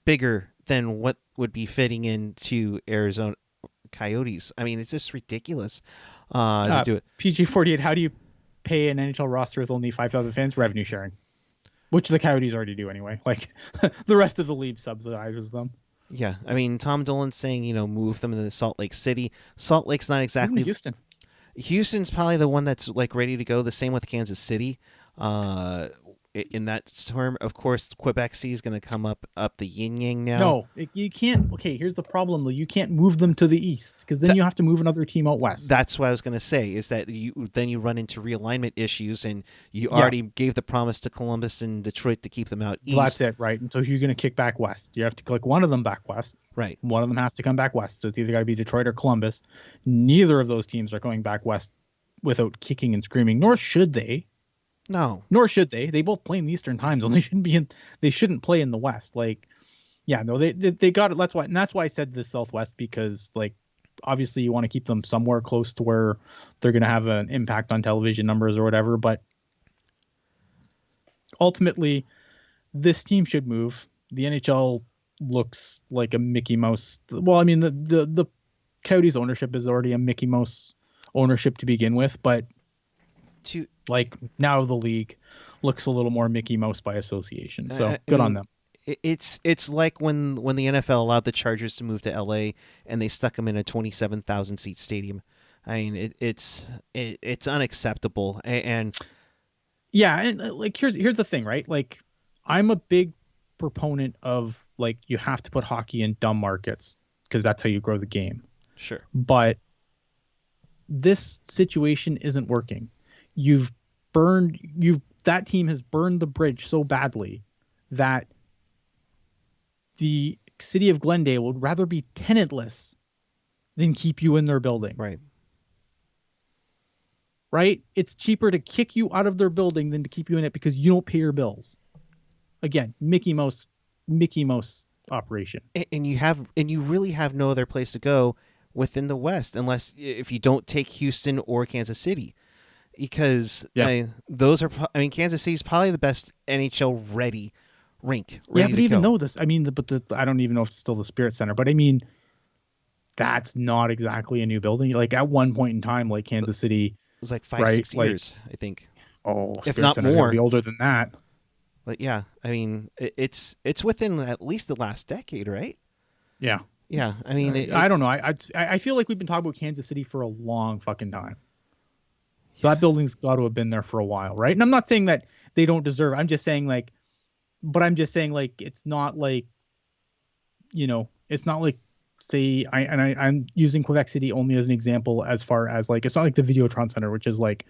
bigger than what would be fitting into Arizona Coyotes. I mean, it's just ridiculous to do it. PG-48, how do you pay an NHL roster with only 5,000 fans? Revenue sharing, which the Coyotes already do anyway. Like, the rest of the league subsidizes them. Yeah, I mean, Tom Dolan's saying, move them to Salt Lake City. Salt Lake's not exactly... Even Houston. Houston's probably the one that's, like, ready to go. The same with Kansas City. In that term, of course, Quebec City is going to come up the yin yang now. No, you can't. Okay, here's the problem, though. You can't move them to the east because then you have to move another team out west. That's what I was going to say, is that you run into realignment issues, and you already gave the promise to Columbus and Detroit to keep them out east. Well, that's it, right? And so you're going to kick back west. You have to click one of them back west. Right. One of them has to come back west. So it's either got to be Detroit or Columbus. Neither of those teams are going back west without kicking and screaming, nor should they. No. Nor should they. They both play in the Eastern time zone. They shouldn't play in the West. Like, yeah, no, they got it. That's why I said the Southwest, because, like, obviously you want to keep them somewhere close to where they're going to have an impact on television numbers or whatever. But ultimately, this team should move. The NHL looks like a Mickey Mouse. Well, I mean, the Coyotes ownership is already a Mickey Mouse ownership to begin with, but like now the league looks a little more Mickey Mouse by association. So good on them. It's like when the NFL allowed the Chargers to move to LA and they stuck them in a 27,000 seat stadium. I mean, it's unacceptable. And yeah, and like here's the thing, right? Like I'm a big proponent of like you have to put hockey in dumb markets because that's how you grow the game. Sure. But this situation isn't working. That team has burned the bridge so badly that the city of Glendale would rather be tenantless than keep you in their building. Right. Right? It's cheaper to kick you out of their building than to keep you in it because you don't pay your bills. Again, Mickey Mouse operation. And you really have no other place to go within the West unless if you don't take Houston or Kansas City. Because Kansas City is probably the best NHL ready rink. Yeah, but even though this, I mean, I don't even know if it's still the Spirit Center, but I mean, that's not exactly a new building. Like at one point in time, like Kansas City, it was like 5-6 years, I think. Oh, if Spirit not Center's more, be older than that. But yeah, I mean, it's within at least the last decade, right? Yeah. Yeah, I mean, I don't know. I feel like we've been talking about Kansas City for a long fucking time. So that building's got to have been there for a while, right? And I'm not saying that they don't deserve. I'm just saying like it's not like, it's not like say I'm using Quebec City only as an example as far as like it's not like the Videotron Center, which is like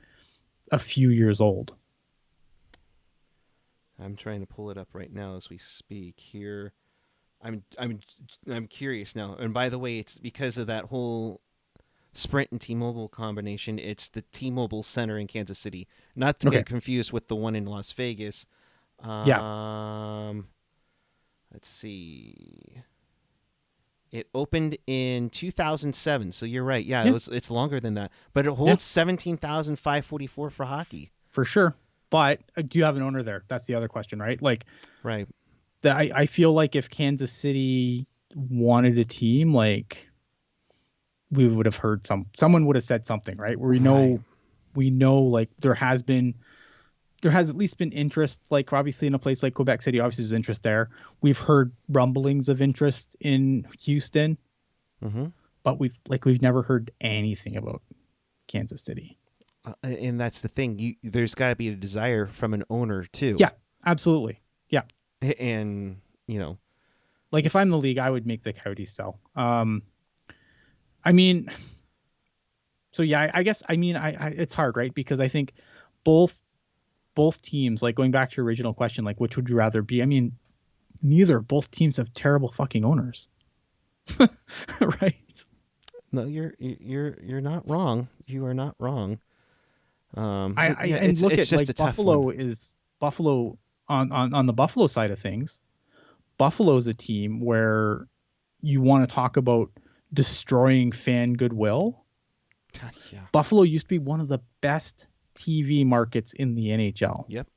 a few years old. I'm trying to pull it up right now as we speak here. I'm curious now. And by the way, it's because of that whole Sprint and T-Mobile combination. It's the T-Mobile Center in Kansas City, not to get confused with the one in Las Vegas. Let's see. It opened in 2007, so you're right. Yeah, it's longer than that, but it holds 17,544 for hockey. For sure. But do you have an owner there? That's the other question, right? Like, right. I feel like if Kansas City wanted a team, like we would have heard someone would have said something, right? Where we know like there has at least been interest, like obviously in a place like Quebec City, obviously there's interest there. We've heard rumblings of interest in Houston, but we've never heard anything about Kansas City. And that's the thing. There's got to be a desire from an owner too. Yeah, absolutely. Yeah. And like if I'm the league, I would make the Coyotes sell. I mean, so yeah, I guess I mean it's hard, right? Because I think both teams, like going back to your original question, like which would you rather be? I mean, both teams have terrible fucking owners. Right? No, you're not wrong. You are not wrong. Look at like Buffalo on the Buffalo side of things. Buffalo's a team where you want to talk about destroying fan goodwill. Yeah. Buffalo used to be one of the best TV markets in the NHL. Yep.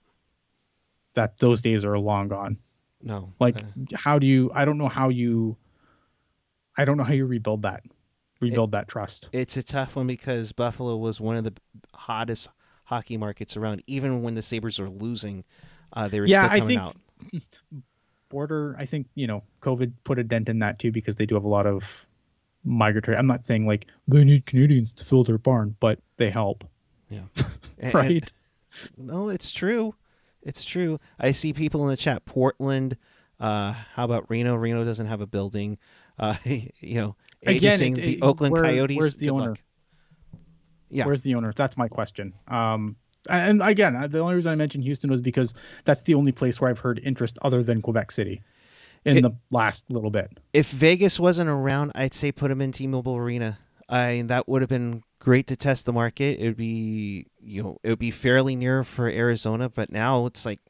That those days are long gone. No. Like I don't know how you rebuild that. That trust. It's a tough one because Buffalo was one of the hottest hockey markets around. Even when the Sabres were losing, they were still coming out. I think, COVID put a dent in that too because they do have a lot of migratory. I'm not saying like they need Canadians to fill their barn, but they help. Yeah. Right. No, it's true. It's true. I see people in the chat. Portland. How about Reno? Reno doesn't have a building. Again, the Oakland Coyotes. Where's the owner? Luck. Yeah. Where's the owner? That's my question. And again, the only reason I mentioned Houston was because that's the only place where I've heard interest other than Quebec City in the last little bit. If Vegas wasn't around, I'd say put them in T-Mobile Arena. That would have been great to test the market. It would be, it would be fairly near for Arizona, but now it's like.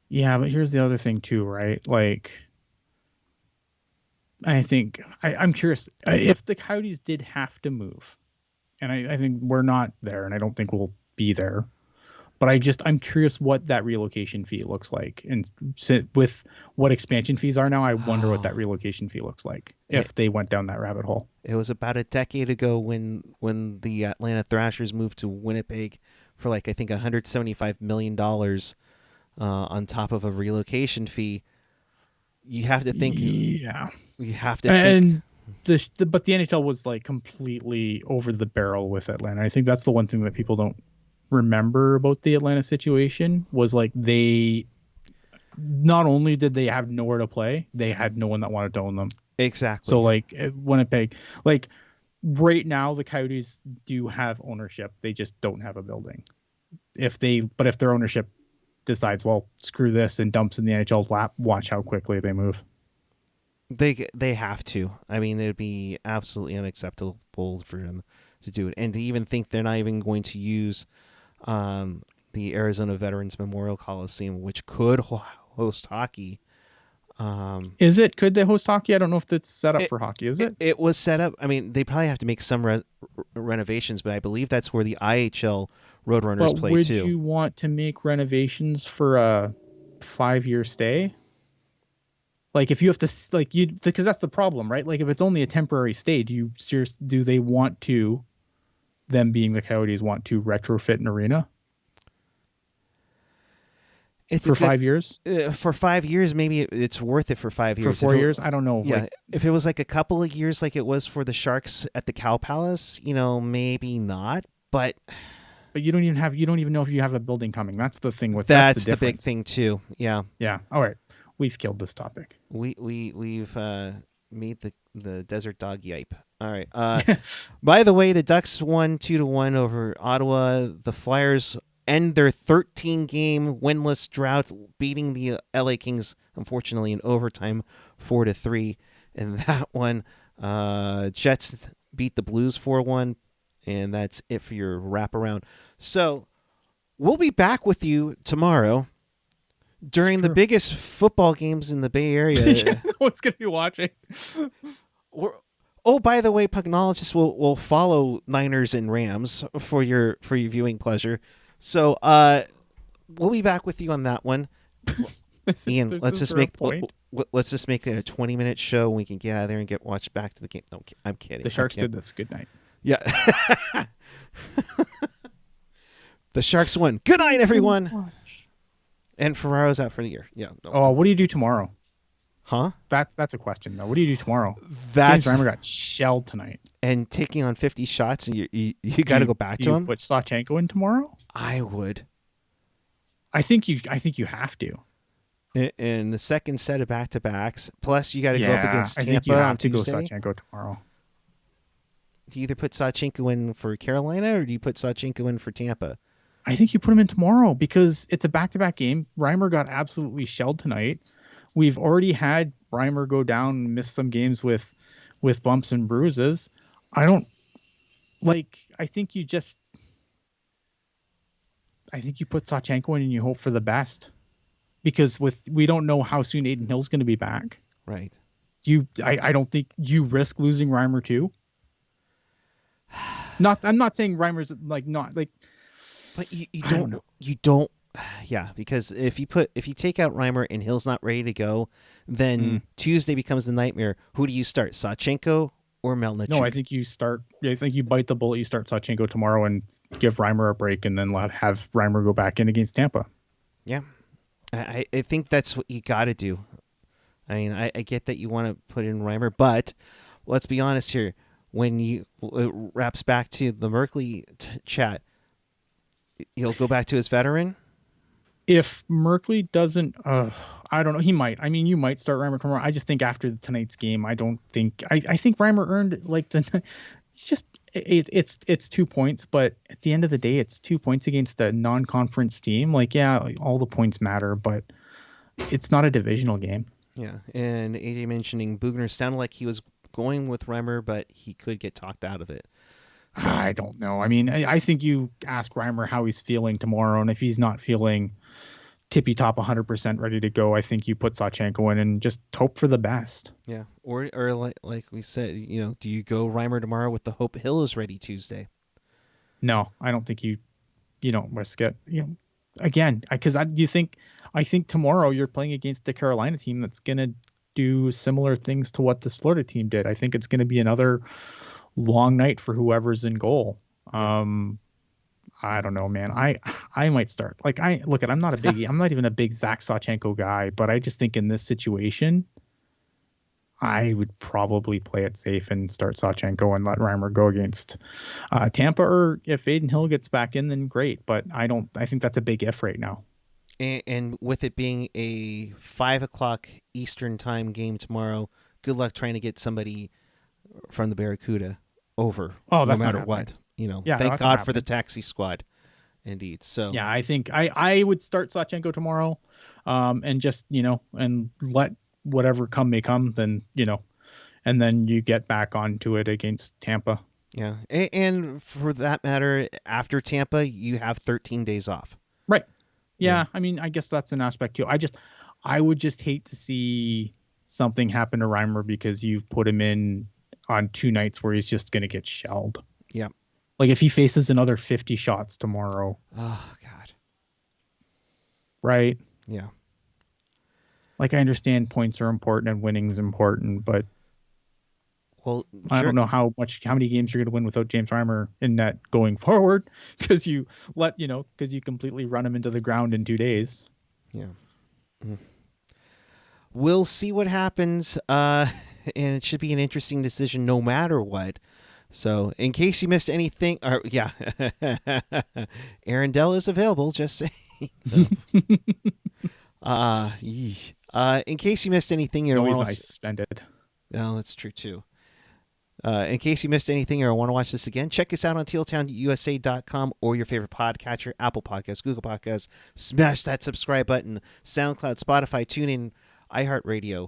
Yeah, but here's the other thing too, right? Like, I'm curious if the Coyotes did have to move, and I think we're not there, and I don't think we'll be there. But I'm curious what that relocation fee looks like, and with what expansion fees are now, I wonder what that relocation fee looks like if they went down that rabbit hole. It was about a decade ago when the Atlanta Thrashers moved to Winnipeg for like I think $175 million on top of a relocation fee. You have to think. Yeah. You have to think. But the NHL was like completely over the barrel with Atlanta. I think that's the one thing that people don't remember about the Atlanta situation was like they not only did they have nowhere to play, they had no one that wanted to own them. Exactly. So like Winnipeg, like right now the Coyotes do have ownership. They just don't have a building. If their ownership decides, well, screw this and dumps in the NHL's lap, watch how quickly they move. They have to. I mean, it'd be absolutely unacceptable for them to do it, and to even think they're not even going to use the Arizona Veterans Memorial Coliseum, which could host hockey. Is it? Could they host hockey? I don't know if it's set up for hockey. Is it? It was set up. I mean, they probably have to make some renovations, but I believe that's where the IHL Roadrunners play too. Would you want to make renovations for a 5-year stay? Like if you have to, because that's the problem, right? Like if it's only a temporary stay, do they want to? Them being the Coyotes want to retrofit an arena? For 5 years? For 5 years, maybe it's worth it for 5 years. For 4 years? I don't know. Yeah. If it was like a couple of years like it was for the Sharks at the Cow Palace, maybe not. But you don't even know if you have a building coming. That's the thing with that's the big thing too. Yeah. Yeah. All right. We've killed this topic. We've made the desert dog yipe. All right. By the way, the Ducks won 2-1 over Ottawa. The Flyers end their 13-game winless drought, beating the LA Kings, unfortunately, in overtime 4-3. In that one, Jets beat the Blues 4-1, and that's it for your wraparound. So we'll be back with you tomorrow during the biggest football games in the Bay Area. What's going to be watching? Oh, by the way, Pugnologists will follow Niners and Rams for your viewing pleasure. So we'll be back with you on that one. Ian, let's just make it a 20-minute show and we can get out of there and watch back to the game. No, I'm kidding. The Sharks did this. Good night. Yeah. The Sharks won. Good night, everyone. And Ferraro's out for the year. Yeah. No. Oh, what do you do tomorrow? Huh? That's a question though. What do you do tomorrow? James Reimer got shelled tonight. And taking on 50 shots, and you got to go back to him. Put Sawchenko in tomorrow? I would. I think you have to. In the second set of back-to-backs, plus you got to go up against Tampa on Tuesday. I think you have to go Sawchenko tomorrow. Do you either put Sawchenko in for Carolina or do you put Sawchenko in for Tampa? I think you put him in tomorrow because it's a back-to-back game. Reimer got absolutely shelled tonight. We've already had Reimer go down and miss some games with bumps and bruises. I think you put Sawchenko in and you hope for the best because we don't know how soon Aiden Hill's going to be back. Right. I don't think you risk losing Reimer too. I'm not saying Reimer's but you don't. Yeah, because if you take out Reimer and Hill's not ready to go, then Tuesday becomes the nightmare. Who do you start, Sawchenko or Melnichuk? No, I think you bite the bullet. You start Sawchenko tomorrow and give Reimer a break, and then have Reimer go back in against Tampa. Yeah, I think that's what you got to do. I mean, I get that you want to put in Reimer, but let's be honest here. When it wraps back to the Merkley chat, he'll go back to his veteran. If Merkley doesn't, I don't know. He might. I mean, you might start Reimer tomorrow. I just think after tonight's game, I think Reimer earned it's 2 points, but at the end of the day, it's 2 points against a non-conference team. All the points matter, but it's not a divisional game. Yeah, and AJ mentioning Bugner sounded like he was going with Reimer, but he could get talked out of it. So I don't know. I mean, I think you ask Reimer how he's feeling tomorrow, and if he's not feeling tippy top 100% ready to go, I think you put Sawchenko in and just hope for the best. Yeah. Or like we said, do you go Reimer tomorrow with the hope Hill is ready Tuesday? No, I don't think you don't risk it. Again, because I think tomorrow you're playing against the Carolina team that's going to do similar things to what this Florida team did. I think it's going to be another long night for whoever's in goal. Yeah. I don't know, man. I might start. I'm not even a big Zach Sawchenko guy, but I just think in this situation, I would probably play it safe and start Sawchenko and let Reimer go against Tampa. Or if Aiden Hill gets back in, then great. But I think that's a big if right now. And with it being a 5:00 Eastern time game tomorrow, good luck trying to get somebody from the Barracuda over. Oh, no that's matter not what. Yeah, thank God for the taxi squad. Indeed. So yeah, I think I would start Sawchenko tomorrow, and just and let whatever come may come. Then and then you get back onto it against Tampa. Yeah, and for that matter, after Tampa, you have 13 days off. Right. Yeah. I mean, I guess that's an aspect too. I would just hate to see something happen to Reimer because you've put him in on 2 nights where he's just going to get shelled. Yeah. Like if he faces another 50 shots tomorrow. Oh God. Right. Yeah. Like I understand points are important and winning's important, but I don't know how many games you're going to win without James Reimer in net going forward because you completely run him into the ground in 2 days. Yeah. We'll see what happens. And it should be an interesting decision no matter what. So in case you missed anything, Aaron Dell is available. Just saying. In case you missed anything, he's suspended. Well, that's true too. In case you missed anything or want to watch this again, check us out on tealtownusa.com or your favorite podcatcher, Apple Podcasts, Google Podcasts. Smash that subscribe button. SoundCloud, Spotify, TuneIn, iHeartRadio.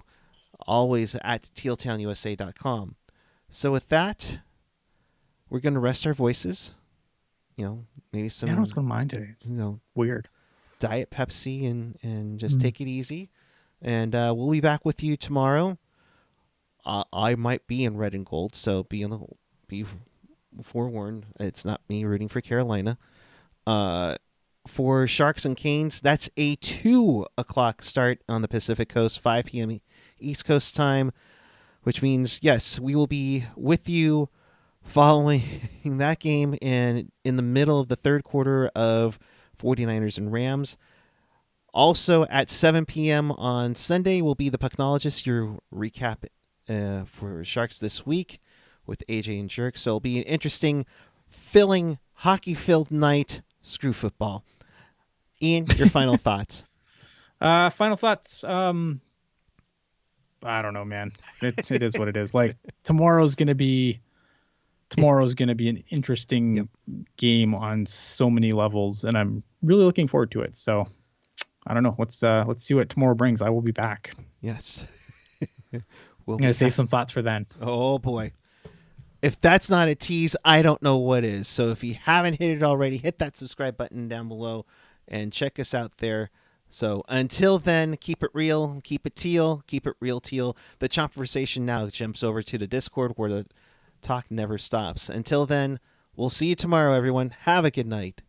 Always at tealtownusa.com. So with that, we're going to rest our voices. Maybe some... I don't know what's going on today. It's weird. Diet Pepsi and just take it easy. And we'll be back with you tomorrow. I might be in red and gold, so be forewarned. It's not me rooting for Carolina. For Sharks and Canes, that's a 2:00 start on the Pacific Coast, 5 p.m. East Coast time, which means, yes, we will be with you following that game and in the middle of the third quarter of 49ers and Rams. Also at 7 p.m. on Sunday will be the Pucknologist, your recap for Sharks this week with AJ and Jerk. So it'll be an interesting, filling, hockey-filled night. Screw football. Ian, your final thoughts. Final thoughts. I don't know, man. It is what it is. Like tomorrow's gonna be an interesting game on so many levels, and I'm really looking forward to it. So I don't know. Let's see what tomorrow brings. I will be back. Yes. I'm going to save some thoughts for then. Oh, boy. If that's not a tease, I don't know what is. So if you haven't hit it already, hit that subscribe button down below and check us out there. So until then, keep it real, keep it teal, keep it real teal. The conversation now jumps over to the Discord where the talk never stops. Until then, we'll see you tomorrow, everyone. Have a good night.